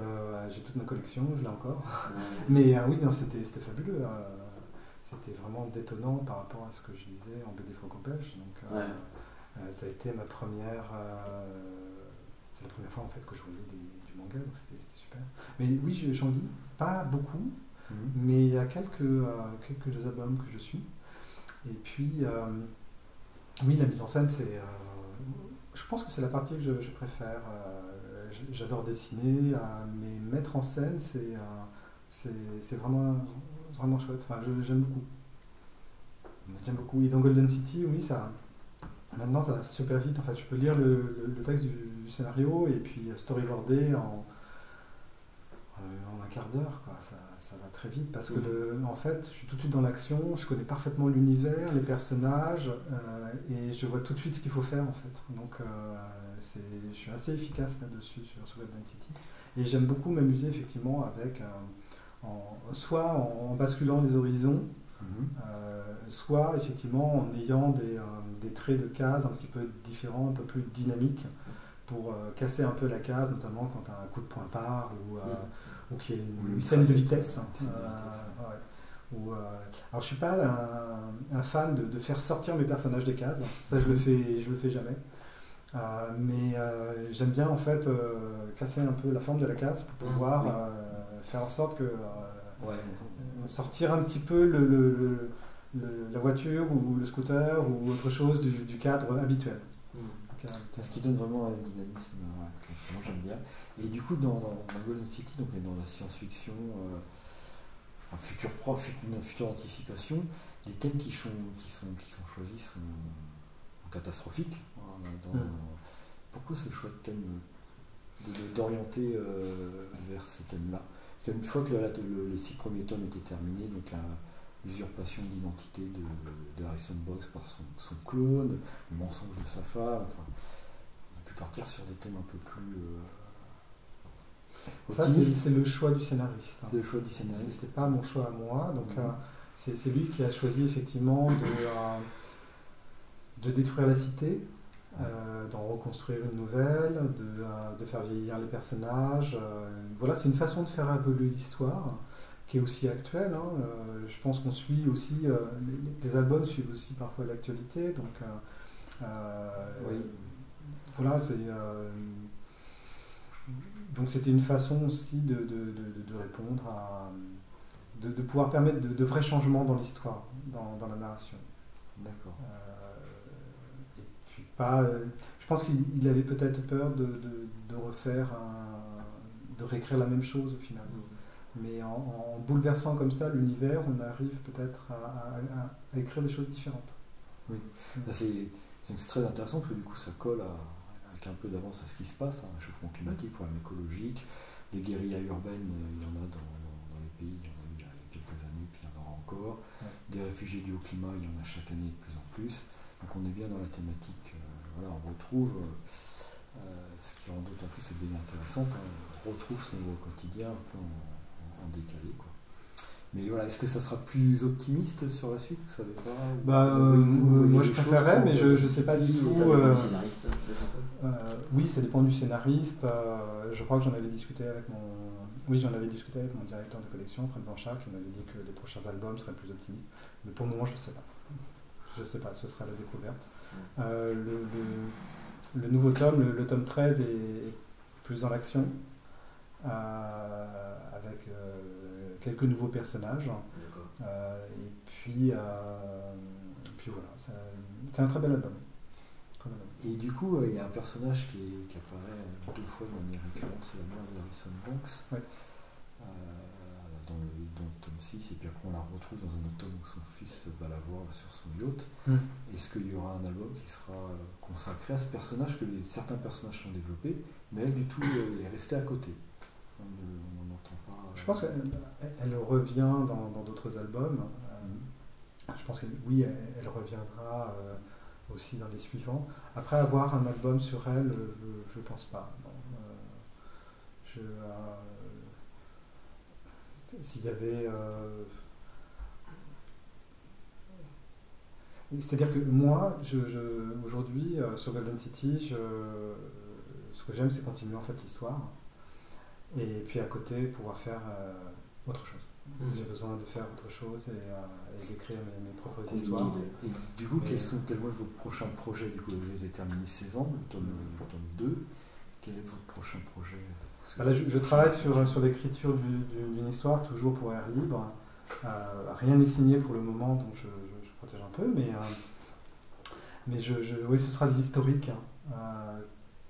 j'ai toute ma collection, je l'ai encore. Mais oui, non, c'était fabuleux. C'était vraiment détonnant par rapport à ce que je lisais en BD franco-belge. Donc ça a été ma première... c'est la première fois en fait que je voyais du manga, donc c'était super. Mais oui, j'en lis pas beaucoup, mais il y a quelques albums que je suis. Et puis, oui, la mise en scène, c'est... je pense que c'est la partie que je préfère. J'adore dessiner, mais mettre en scène, c'est vraiment chouette. Enfin, j'aime beaucoup. J'aime beaucoup. Et dans Golden City, oui, maintenant, ça va super vite. En fait, je peux lire le texte du scénario et puis storyboarder en un quart d'heure, quoi. Ça va très vite parce que en fait, je suis tout de suite dans l'action, je connais parfaitement l'univers, les personnages et je vois tout de suite ce qu'il faut faire en fait. Donc je suis assez efficace là-dessus sur Golden City. Et j'aime beaucoup m'amuser effectivement avec soit en basculant les horizons, soit effectivement en ayant des traits de cases un petit peu différents, un peu plus dynamiques pour casser un peu la case, notamment quand tu as un coup de poing part ou qu'il y ait une scène de vitesse. Alors je suis pas un fan de faire sortir mes personnages des cases, ça je le fais jamais. Mais j'aime bien en fait casser un peu la forme de la case pour pouvoir faire en sorte que sortir un petit peu la voiture ou le scooter ou autre chose du cadre habituel. Ce qui donne vraiment un dynamisme que moi j'aime bien. Et du coup, dans Golden City, donc on est dans la science-fiction, futur proche, future anticipation, les thèmes qui sont choisis sont catastrophiques. Pourquoi ce choix de thème d'orienter vers ces thèmes-là? Parce qu'une fois que les 6 premiers tomes étaient terminés, donc l'usurpation d'identité de Harrison Box par son clone, le mensonge de sa femme, enfin, on a pu partir sur des thèmes un peu plus optimistes. Ça, c'est le choix du scénariste. C'est le choix du scénariste. C'était pas mon choix à moi, donc c'est lui qui a choisi effectivement de détruire la cité, d'en reconstruire une nouvelle, de faire vieillir les personnages. Voilà, c'est une façon de faire évoluer l'histoire qui est aussi actuelle. Je pense qu'on suit aussi, les albums suivent aussi parfois l'actualité. Donc, voilà, donc c'était une façon aussi de répondre de pouvoir permettre de vrais changements dans l'histoire, dans la narration. D'accord. Et puis je pense qu'il avait peut-être peur de refaire de réécrire la même chose au final. Mais en bouleversant comme ça l'univers, on arrive peut-être à écrire des choses différentes. Oui, c'est très intéressant parce que du coup ça colle avec un peu d'avance à ce qui se passe, un réchauffement climatique, problème écologique, des guérillas urbaines, il y en a dans les pays, il y en a eu il y a quelques années, puis il y en aura encore. Des réfugiés dus au climat, il y en a chaque année de plus en plus. Donc on est bien dans la thématique, on retrouve, ce qui rend d'autant plus cette BD intéressante, on retrouve son quotidien un peu en décalé, quoi. Mais voilà, est-ce que ça sera plus optimiste sur la suite? Vous savez pas? Moi je préférerais, mais je ne sais pas du tout. Ça dépend du scénariste. Oui, ça dépend du scénariste. Je crois que j'en avais discuté avec mon directeur de collection, Fred Blanchard, qui m'avait dit que les prochains albums seraient plus optimistes. Mais pour le moment, je ne sais pas. Je ne sais pas, ce sera la découverte. Le nouveau tome, le tome 13, est plus dans l'action, avec quelques nouveaux personnages. Et puis voilà, c'est un très bel album. Et du coup, il y a un personnage qui apparaît 2 fois de manière récurrente, c'est la mère de Harrison Banks. Ouais. Dans le tome 6, et puis après on la retrouve dans un autre tome où son fils va la voir sur son yacht. Est-ce qu'il y aura un album qui sera consacré à ce personnage, que certains personnages sont développés, mais elle du tout est restée à côté? On n'en entend pas. Je pense qu'elle revient dans d'autres albums. Je pense que oui, elle reviendra aussi dans les suivants. Après, avoir un album sur elle, je ne pense pas. Non. s'il y avait... C'est-à-dire que moi, aujourd'hui, sur Golden City, ce que j'aime, c'est continuer en fait l'histoire. Et puis à côté, pouvoir faire autre chose. J'ai besoin de faire autre chose et d'écrire mes propres histoires. Et du coup, quels vont être vos prochains projets? Du coup, vous avez terminé 16 ans, le tome 2. Quel est votre prochain projet? Là, je travaille sur l'écriture d'une histoire, toujours pour Air Libre. Rien n'est signé pour le moment, donc je protège un peu, mais oui, ce sera de l'historique,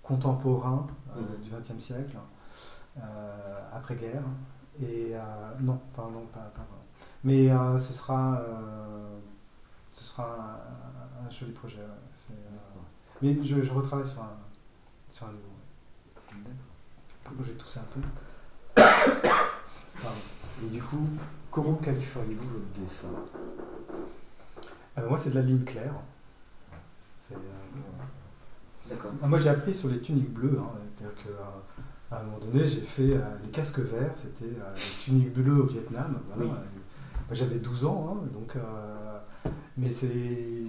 contemporain du XXe siècle, après-guerre. Et non, pas vraiment. Mais ce sera un joli projet. Ouais. Mais je retravaille sur un nouveau. J'ai toussé un peu. Pardon. Et du coup, comment qualifieriez-vous votre dessin? Moi, c'est de la ligne claire. D'accord. Moi, j'ai appris sur les tuniques bleues. C'est-à-dire qu'à un moment donné, j'ai fait les casques verts. C'était les tuniques bleues au Vietnam. Voilà. Oui. Moi, j'avais 12 ans. Donc, mais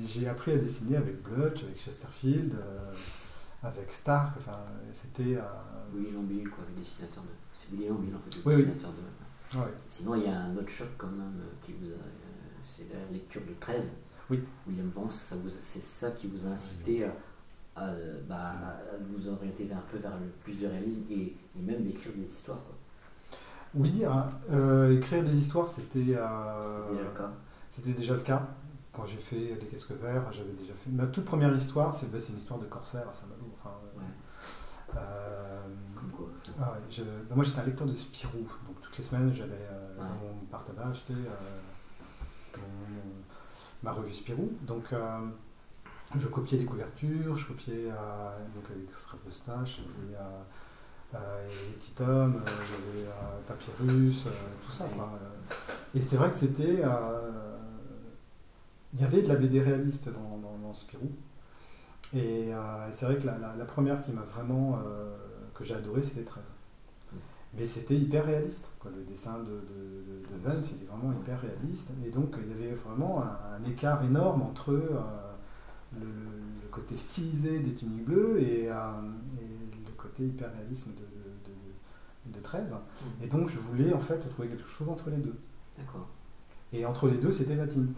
j'ai appris à dessiner avec Blutch, avec Chesterfield, avec Stark. Enfin, c'était... Willy Lambil, quoi, le dessinateur de... C'est Willy Lambil, en fait, le Oui, dessinateur oui. de... Ouais. Sinon, il y a un autre choc, quand même, qui vous a... c'est la lecture de 13. Oui. William Vance, c'est ça qui vous a incité à vous orienter un peu vers plus de réalisme et même d'écrire des histoires, quoi. Oui, écrire des histoires, c'était déjà le cas. C'était déjà le cas. Quand j'ai fait Les Casques Verts, j'avais déjà fait... Ma toute première histoire, c'est une histoire de corsaire à Saint-Malo. Enfin, comme quoi. Moi, j'étais un lecteur de Spirou. Donc, toutes les semaines, j'allais dans mon bar tabac acheter ma revue Spirou. Donc, je copiais les couvertures, je copiais avec Scrapeustache, les petits tomes, j'avais Papyrus, tout ça. Quoi. Et c'est vrai que c'était... il y avait de la BD réaliste dans Spirou. Et c'est vrai que la première qui m'a vraiment... que j'ai adoré, c'était 13. Mais c'était hyper réaliste. Quoi. Le dessin de Vance, il est vraiment hyper réaliste. Et donc, il y avait vraiment un écart énorme entre le côté stylisé des tuniques bleues et le côté hyper réalisme de 13. Et donc, je voulais en fait trouver quelque chose entre les deux. D'accord. Et entre les deux, c'était Latine.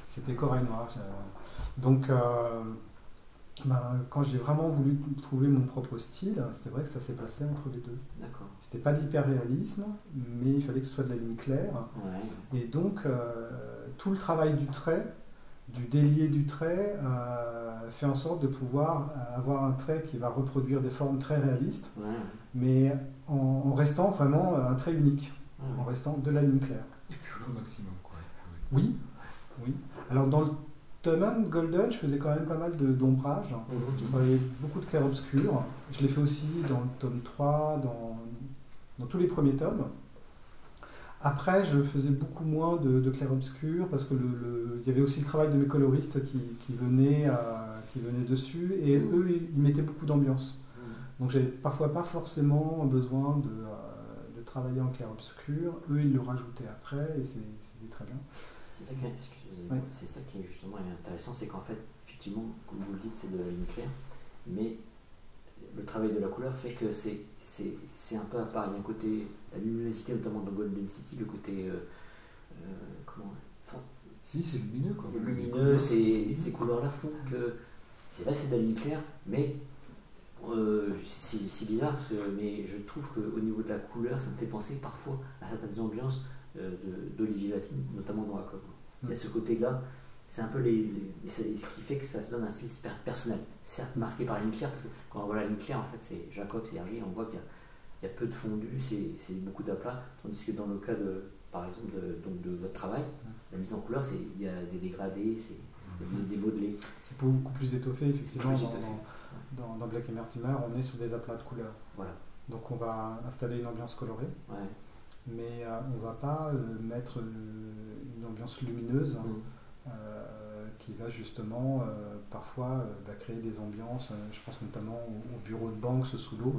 C'était Corail Noir. Donc, quand j'ai vraiment voulu trouver mon propre style, c'est vrai que ça s'est placé entre les deux. D'accord. C'était pas de l'hyper-réalisme, mais il fallait que ce soit de la ligne claire. Ouais. Et donc, tout le travail du trait, du délié du trait, fait en sorte de pouvoir avoir un trait qui va reproduire des formes très réalistes, mais en restant vraiment un trait unique, en restant de la ligne claire. Et puis au maximum, quoi. Oui. Alors, dans le tome 1 de Golden, je faisais quand même pas mal d'ombrage. Je travaillais beaucoup de clair-obscur. Je l'ai fait aussi dans le tome 3, dans tous les premiers tomes. Après, je faisais beaucoup moins de clair-obscur parce que il y avait aussi le travail de mes coloristes qui venaient dessus et eux, ils mettaient beaucoup d'ambiance. Donc, j'avais parfois pas forcément besoin de travailler en clair-obscur. Eux, ils le rajoutaient après et c'était très bien. C'est ça qui est justement intéressant, c'est qu'en fait, effectivement, comme vous le dites, c'est de la ligne claire, mais le travail de la couleur fait que c'est un peu à part. Il y a un côté, la luminosité, notamment dans Golden City, le côté. Si, c'est lumineux, quoi. Lumineux, ces couleurs-là font que. C'est vrai, c'est de la ligne claire, mais c'est bizarre, mais je trouve qu'au niveau de la couleur, ça me fait penser parfois à certaines ambiances d'Olivier Vatine, notamment dans Aqua. Il y a ce côté-là, c'est un peu ce qui fait que ça donne un style personnel, certes marqué par la ligne claire, parce que quand on voit la ligne claire, en fait, c'est Jacob, c'est Hergé, on voit qu'il y a peu de fondu, c'est beaucoup d'aplat, tandis que dans le cas par exemple, de votre travail, la mise en couleur, il y a des dégradés, des modelés. C'est beaucoup plus étoffé, effectivement. Dans Black et Mortimer, on est sur des aplats de couleurs. Voilà. Donc on va installer une ambiance colorée. Mais on ne va pas mettre une ambiance lumineuse qui va justement parfois créer des ambiances, je pense notamment au bureau de banque sous l'eau,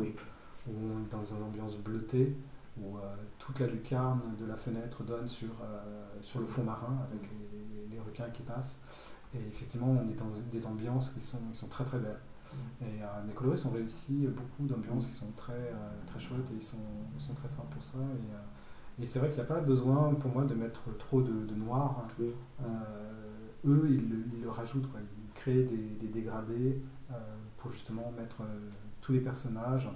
où on est dans une ambiance bleutée, où toute la lucarne de la fenêtre donne sur le fond marin avec les requins qui passent. Et effectivement, on est dans des ambiances qui sont très très belles. Et mes coloristes ont réussi beaucoup d'ambiances qui sont très, très chouettes et ils sont très forts pour ça. Et c'est vrai qu'il n'y a pas besoin pour moi de mettre trop de noir. Oui. Eux, ils le rajoutent, quoi. Ils créent des dégradés pour justement mettre tous les personnages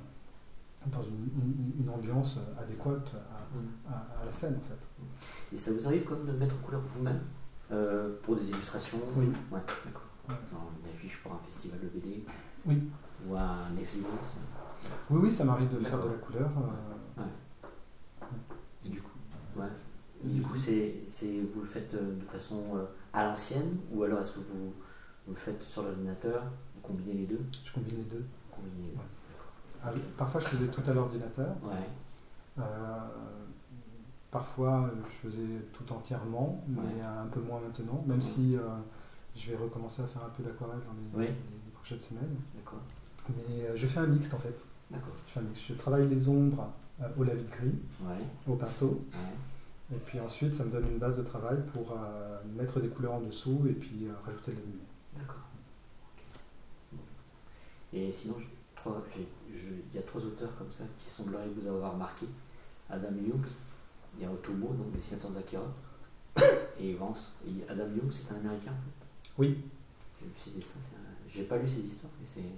dans une ambiance adéquate à la scène en fait. Et ça vous arrive quand même de mettre en couleur vous-même pour des illustrations? Oui. Ouais, d'accord. Ouais. Dans une affiche pour un festival de BD? Oui. Ou un exhibit? Oui, ça m'arrive de faire de la couleur. Ouais. Et du coup, ouais. Et du coup, vous le faites de façon à l'ancienne, ou alors est-ce que vous le faites sur l'ordinateur? Vous combinez les deux? Je combine les deux. Okay. Parfois, je faisais tout à l'ordinateur. Ouais. Parfois, je faisais tout entièrement, mais un peu moins maintenant, même si je vais recommencer à faire un peu d'aquarelle dans les prochaines semaines. D'accord. Mais je fais un mixte en fait. D'accord. Je travaille les ombres au lavis de gris, au pinceau. Ouais. Et puis ensuite, ça me donne une base de travail pour mettre des couleurs en dessous et puis rajouter de la lumière. D'accord. Et sinon, il y a 3 auteurs comme ça qui sembleraient vous avoir marqué. Adam Hughes, il y a Otomo, donc dessinateur d'Akira, et Vance. Et Adam Hughes, c'est un Américain en fait. Oui. J'ai lu ses dessins, j'ai pas lu ses histoires, mais c'est...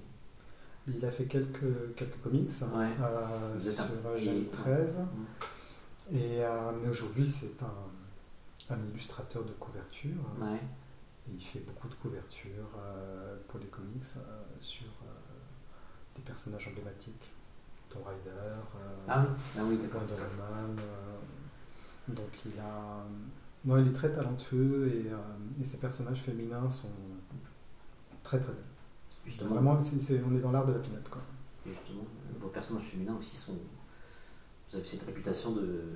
Il a fait quelques comics sur Gen 13. Mais aujourd'hui, c'est un illustrateur de couverture. Ouais. Et il fait beaucoup de couvertures pour les comics sur des personnages emblématiques. Tomb Raider, oui, d'accord. Wonder Woman. Donc il est très talentueux et ses personnages féminins sont très très belles. Justement, vraiment, on est dans l'art de la pin-up, quoi. Justement, vos personnages féminins aussi vous avez cette réputation de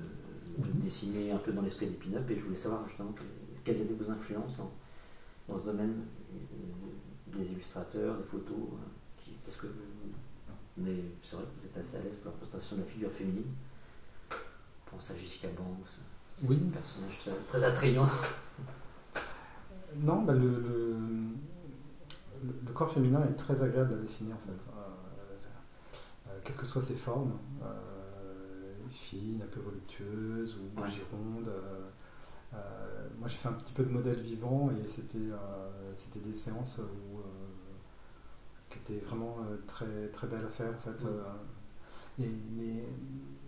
dessiner un peu dans l'esprit des pin-up, et je voulais savoir justement quelles étaient vos influences dans ce domaine des illustrateurs, des photos, parce que c'est vrai que vous êtes assez à l'aise pour la représentation de la figure féminine. Je pense à Jessica Banks, c'est un personnage très, très attrayant. Non, le corps féminin est très agréable à dessiner en fait, quelles que soient ses formes, fine, un peu voluptueuse ou gironde. Moi j'ai fait un petit peu de modèle vivant et c'était des séances qui étaient vraiment très, très belles à faire en fait. Mais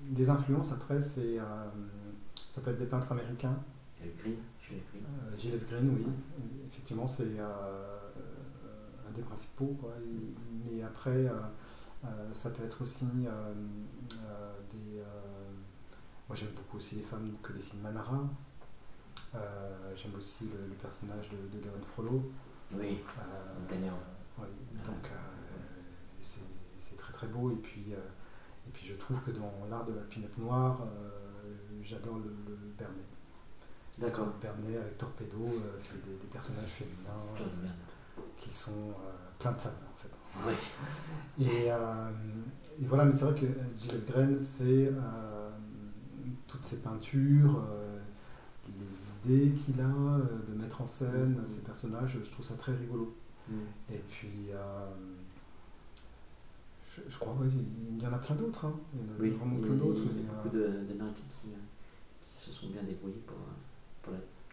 des influences après, ça peut être des peintres américains. Gilles Green, oui. Effectivement, c'est un des principaux, quoi. Mais après, ça peut être aussi moi j'aime beaucoup aussi les femmes que dessine Manara. J'aime aussi le personnage de Léon Frollo. Oui, donc c'est très très beau. Et puis je trouve que dans l'art de la pin-up noire, j'adore le Bernet. D'accord. Le Bernet avec Torpedo fait des personnages féminins qui sont pleins de saveur en fait. Oui. Et voilà, mais c'est vrai que Gilles Green, c'est toutes ces peintures, les idées qu'il a de mettre en scène ces personnages, je trouve ça très rigolo. Et puis je crois il y en a plein d'autres, hein. Il y en a vraiment plein d'autres. Il y a beaucoup d'Américains qui se sont bien débrouillés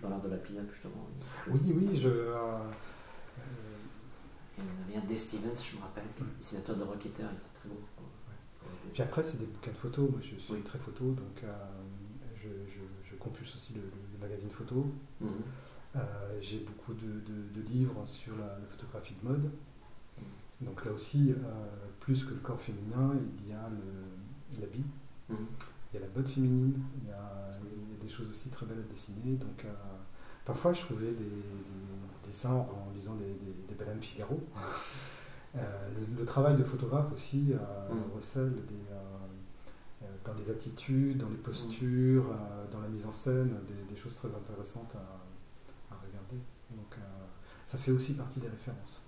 dans l'art de la pin-up justement. Oui, il y en avait un, Dave Stevens, je me rappelle, dessinateur de Rocketer, il était très beau. Puis après, c'est des bouquins de photos. Moi, je suis très photo, donc je compulse aussi le magazine photo. J'ai beaucoup de livres sur la photographie de mode. Donc là aussi, plus que le corps féminin, il y a l'habit, il y a la mode féminine, il y a des choses aussi très belles à dessiner. Donc parfois, je trouvais des dessins en lisant des Madame Figaro. Le travail de photographe aussi recèle dans les attitudes, dans les postures, dans la mise en scène, des choses très intéressantes à regarder. Donc ça fait aussi partie des références.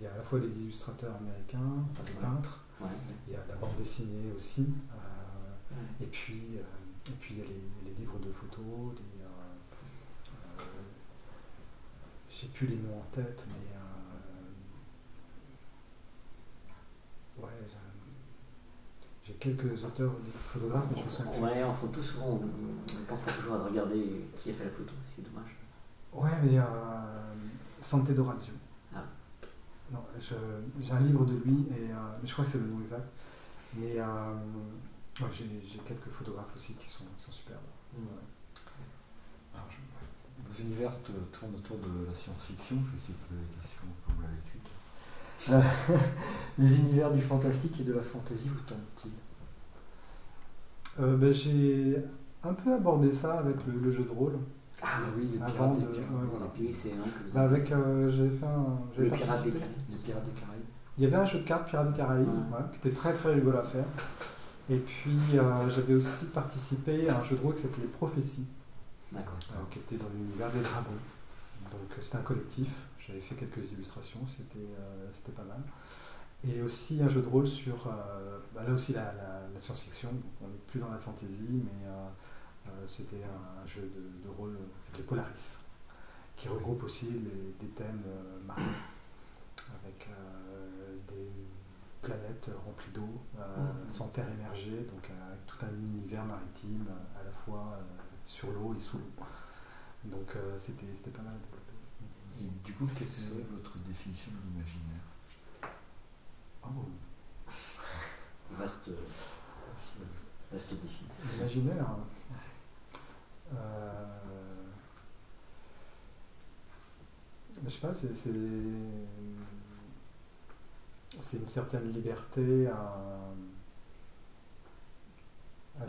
Il y a à la fois les illustrateurs américains, les peintres, il y a la bande dessinée aussi. Et puis il y a les livres de photos, je sais plus les noms en tête, mais ouais, j'ai quelques auteurs, photographes, mais je me souviens plus. Ouais, en photo, souvent, on ne pense pas toujours à regarder qui a fait la photo, c'est dommage. Ouais, mais Santé d'Orazio. Ah. Non, j'ai un livre de lui, mais je crois que c'est le nom exact. Mais ouais, j'ai quelques photographes aussi qui sont superbes. Mmh. Ouais. Alors, vos univers tournent autour de la science-fiction, je sais que les questions que vous l'avez écrite. Les univers du fantastique et de la fantasy vous tentent-ils? J'ai un peu abordé ça avec le jeu de rôle. Ah oui, les Avant pirates de- des Caraïbes. ouais, voilà. Et puis c'est un que vous Bah, avez- avec, j'avais fait j'avais Le pirate des participé. Caraïbes. Les pirates des Caraïbes. Il y avait un jeu de cartes Pirates des Caraïbes, Ouais. ouais, qui était très très rigolo à faire. Et puis j'avais aussi participé à un jeu de rôle qui s'appelait Prophétie, D'accord. qui était dans l'univers des dragons. Donc c'était un collectif, j'avais fait quelques illustrations, c'était pas mal. Et aussi un jeu de rôle sur, là aussi la science-fiction, donc on n'est plus dans la fantasy, mais c'était un jeu de rôle qui s'appelait Polaris, qui regroupe aussi des thèmes marins, avec des planètes remplies d'eau, sans terre émergée, donc avec tout un univers maritime, à la fois sur l'eau et sous l'eau. Donc c'était pas mal. Et du coup, quelle serait votre définition de l'imaginaire? Oh, Vaste défi. l'imaginaire. Je sais pas, c'est une certaine liberté à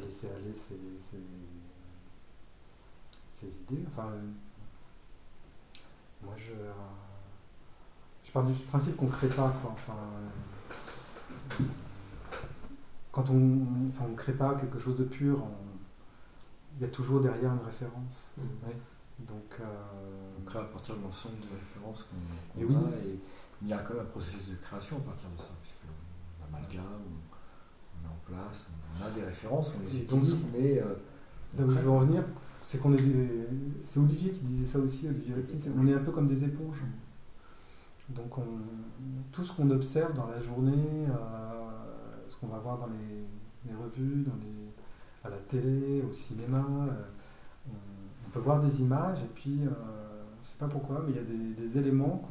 laisser aller ses idées. Enfin, moi je pars du principe qu'on ne crée pas, quoi. Enfin, quand on ne crée pas quelque chose de pur, il y a toujours derrière une référence. Oui. Donc, On crée à partir de l'ensemble des références qu'on Et a, oui. et il y a quand même un processus de création à partir de ça, puisqu'on amalgame, on met en place, on a des références, on les Et donc, utilise, mais là où je veux en venir, c'est qu'on est c'est Olivier qui disait ça aussi, Olivier Vatine, on est un peu comme des éponges. Donc tout ce qu'on observe dans la journée, ce qu'on va voir dans les revues, à la télé, au cinéma, on peut voir des images et puis je ne sais pas pourquoi, mais il y a des éléments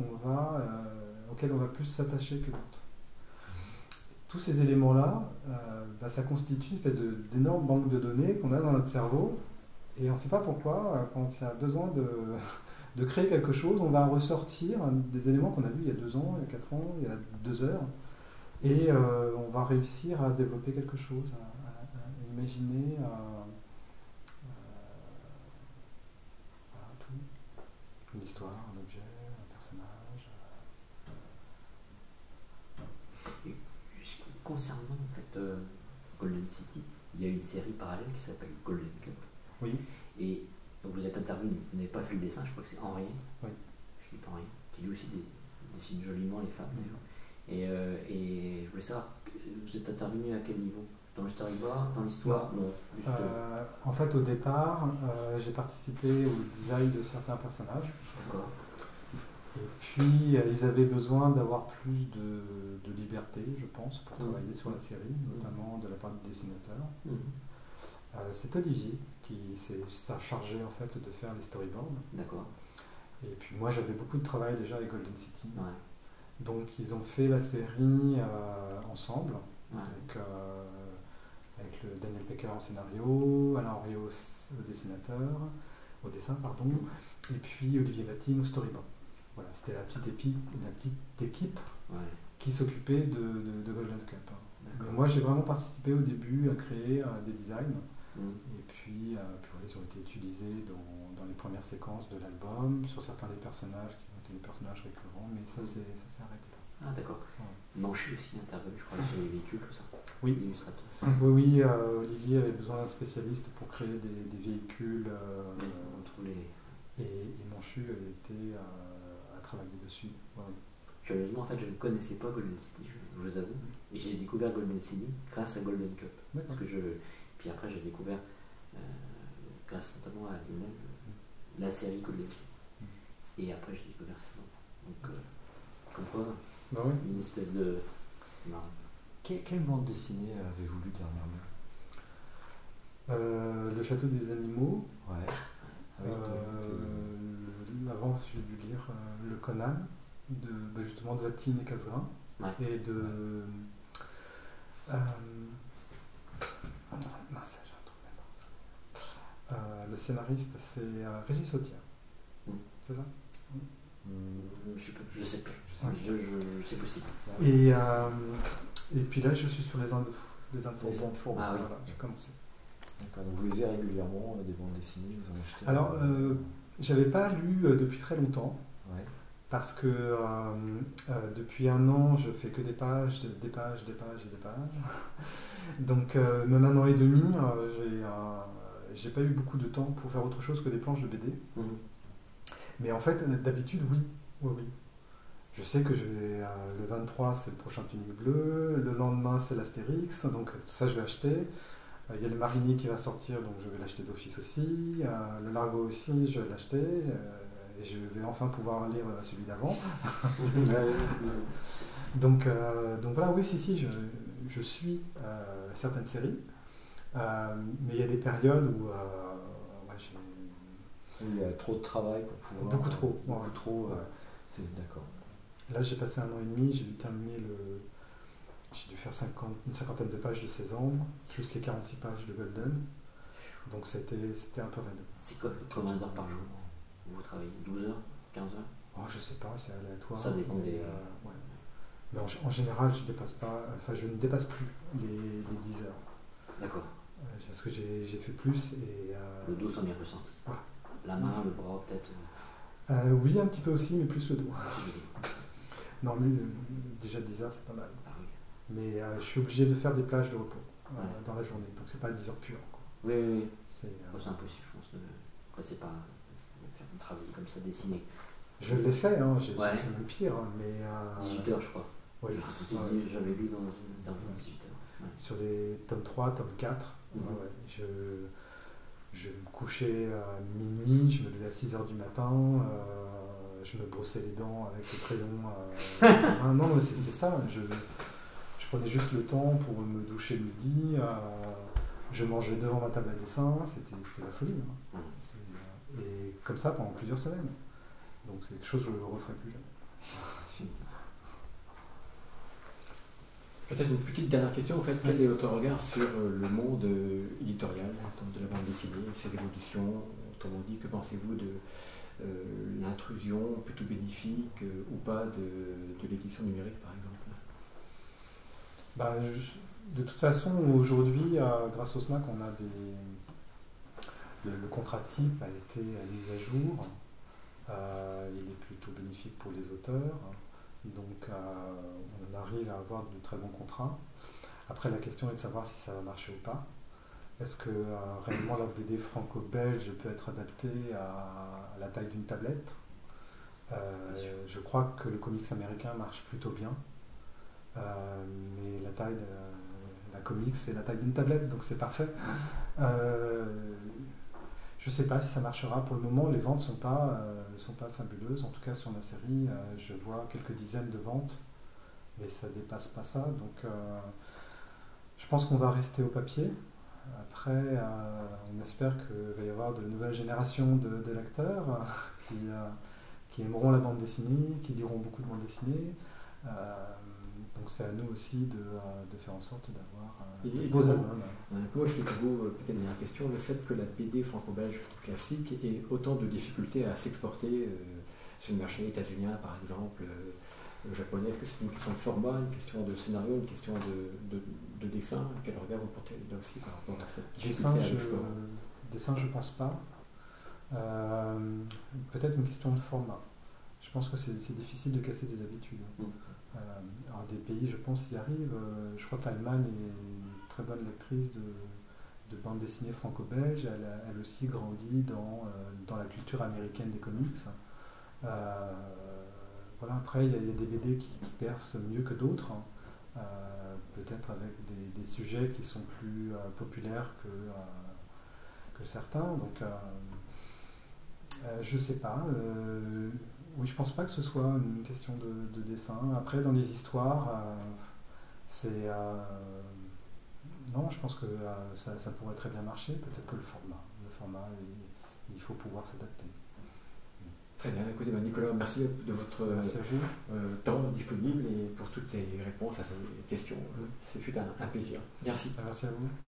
auxquels on va plus s'attacher que d'autres. Tous ces éléments-là, ça constitue une espèce d'énorme banque de données qu'on a dans notre cerveau et on ne sait pas pourquoi, quand il y a besoin de créer quelque chose, on va ressortir des éléments qu'on a vus il y a 2 ans, il y a 4 ans, il y a 2 heures, et on va réussir à développer quelque chose, à imaginer, tout. Une histoire, un objet, un personnage. Et concernant en fait Golden City, il y a une série parallèle qui s'appelle Golden Cup. Oui. Et donc vous êtes intervenu, vous n'avez pas fait le dessin, je crois que c'est Henri. Oui. Philippe Henri, qui lui aussi dessine joliment les femmes d'ailleurs. Et je voulais savoir, vous êtes intervenu à quel niveau? Dans le storyboard, dans l'histoire? Non, juste. En fait, au départ, j'ai participé au design de certains personnages. D'accord. Et puis, ils avaient besoin d'avoir plus de liberté, je pense, pour travailler sur la série, notamment de la part du dessinateur. C'est Olivier qui s'est chargé en fait de faire les storyboards. D'accord. Et puis moi, j'avais beaucoup de travail déjà avec Golden City. Ouais. Donc, ils ont fait la série ensemble, Ouais. avec le Daniel Pecker au scénario, Alain Henriot au dessin, et puis Olivier Vatine au storyboard. Voilà, c'était la petite équipe Ouais. qui s'occupait de Golden Cup. D'accord. Mais moi, j'ai vraiment participé au début à créer des designs, Mm. et puis voilà, ils ont été utilisés dans les premières séquences de l'album, sur certains des personnages qui ont été des personnages récurrents, mais ça s'est arrêté là. Ah d'accord. Ouais. Manchu aussi intervenu, je crois, sur les véhicules, tout ça. Oui. L'illustrateur. Oui, Olivier avait besoin d'un spécialiste pour créer des véhicules, On trouve les... et Manchu a été à travailler dessus. Ouais. Curieusement, en fait, je ne connaissais pas Golden City, je vous avoue. Et j'ai découvert Golden City grâce à Golden Cup. D'accord. Parce que Puis après, j'ai découvert, grâce notamment à Lionel, la série Golden City. Et après, j'ai découvert ses enfants. Donc, comme quoi, une espèce de... C'est marrant. Quelle bande dessinée avez-vous lu dernièrement? Le Château des Animaux. Ouais. Avant, j'ai dû lire le Conan, justement de Vatine et Casgrain. Ouais. Et de... mince, j'ai un trou de mémoire. Le scénariste, c'est Régis Sautier. C'est ça? Je sais plus. C'est possible. Et puis là, je suis sur les infos. Les infos. Ah oui. Voilà, j'ai commencé. D'accord, donc vous lisez régulièrement des bandes dessinées, vous en achetez? Alors, j'avais pas lu depuis très longtemps. Ouais. Parce que depuis un an, je fais que des pages. Donc, même un an et demi, j'ai pas eu beaucoup de temps pour faire autre chose que des planches de BD. Mais en fait, d'habitude, oui. Je sais que le 23, c'est le prochain Tunique Bleu, le lendemain, c'est l'Astérix, donc ça, je vais acheter. Il y a le Marigny qui va sortir, donc je vais l'acheter d'office aussi. Le Largo aussi, je vais l'acheter. Et je vais enfin pouvoir lire celui d'avant. donc voilà, oui, si, je suis certaines séries. Mais il y a des périodes où il y a trop de travail pour pouvoir... Beaucoup trop. Beaucoup trop, c'est d'accord. Là, j'ai passé un an et demi, j'ai dû faire une cinquantaine de pages de Césambre, plus les 46 pages de Golden. Donc c'était un peu raide. C'est combien d'heures par jour vous travaillez? 12 heures? 15 heures? Oh, je sais pas, c'est aléatoire. Ça dépend des... Ouais. Mais en général, je ne dépasse plus les 10 heures. D'accord. Parce que j'ai fait plus et... Le dos s'en est ressenti. Ouais. La main, le bras, peut-être? Oui, un petit peu aussi, mais plus le dos. Si je dis. Non, mais déjà 10 heures, c'est pas mal. Ah oui. Mais je suis obligé de faire des plages de repos dans la journée, donc c'est pas 10 heures pures. Quoi. Oui. C'est impossible, je pense. Après, c'est pas faire un travail comme ça, dessiner. Je l'ai fait, j'ai fait même pire, mais... 18 heures, je crois. Ouais, j'avais lu dans une interview 18 heures. Ouais. Sur les tomes 3, tome 4, je me couchais à minuit, je me levais à 6 heures du matin, je me brossais les dents avec le crayon. Non, mais c'est ça. Je prenais juste le temps pour me doucher le midi. Je mangeais devant ma table à dessin. C'était la folie. Et comme ça pendant plusieurs semaines. Donc c'est quelque chose que je ne referai plus jamais. Peut-être une petite dernière question. En fait, quel est votre regard sur le monde éditorial de la bande dessinée, ses évolutions? Autrement dit, que pensez-vous de l'intrusion plutôt bénéfique ou pas de l'édition numérique, par exemple? De toute façon, aujourd'hui, grâce au SMAC, on a le contrat type a été mis à jour. Il est plutôt bénéfique pour les auteurs. Donc, on arrive à avoir de très bons contrats. Après, la question est de savoir si ça va marcher ou pas. Est-ce que réellement la BD franco-belge peut être adaptée à la taille d'une tablette? Je crois que le comics américain marche plutôt bien. Mais la taille de la comics, c'est la taille d'une tablette, donc c'est parfait. Je ne sais pas si ça marchera. Pour le moment, les ventes ne sont pas fabuleuses. En tout cas, sur ma série, je vois quelques dizaines de ventes, mais ça ne dépasse pas ça. Donc, je pense qu'on va rester au papier. Après, on espère qu'il va y avoir de nouvelles générations de lecteurs qui aimeront la bande dessinée, qui liront beaucoup de bande dessinée. Donc c'est à nous aussi de faire en sorte d'avoir de beaux albums. Comment expliquez-vous, peut-être une dernière question, le fait que la BD franco-belge classique ait autant de difficultés à s'exporter sur le marché états-unien, par exemple, japonais? Est-ce que c'est une question de format, une question de scénario, une question de dessin? Quel regard vous portez là aussi par rapport à cette difficulté à l'export? Dessin, je ne pense pas. Peut-être une question de format. Je pense que c'est difficile de casser des habitudes. Alors des pays, je pense, y arrivent. Je crois que l'Allemagne est une très bonne lectrice de bande dessinée franco-belge. Elle aussi grandit dans la culture américaine des comics. Voilà, après, il y a des BD qui percent mieux que d'autres. peut-être avec des sujets qui sont plus populaires que certains. Donc, je sais pas. Oui, je pense pas que ce soit une question de dessin. Après, dans les histoires, c'est... non, je pense que ça pourrait très bien marcher. Peut-être que le format, il faut pouvoir s'adapter. Très bien. Écoutez, Nicolas, merci de votre temps disponible et pour toutes ces réponses à ces questions. Ce fut un plaisir. Merci. Merci à vous.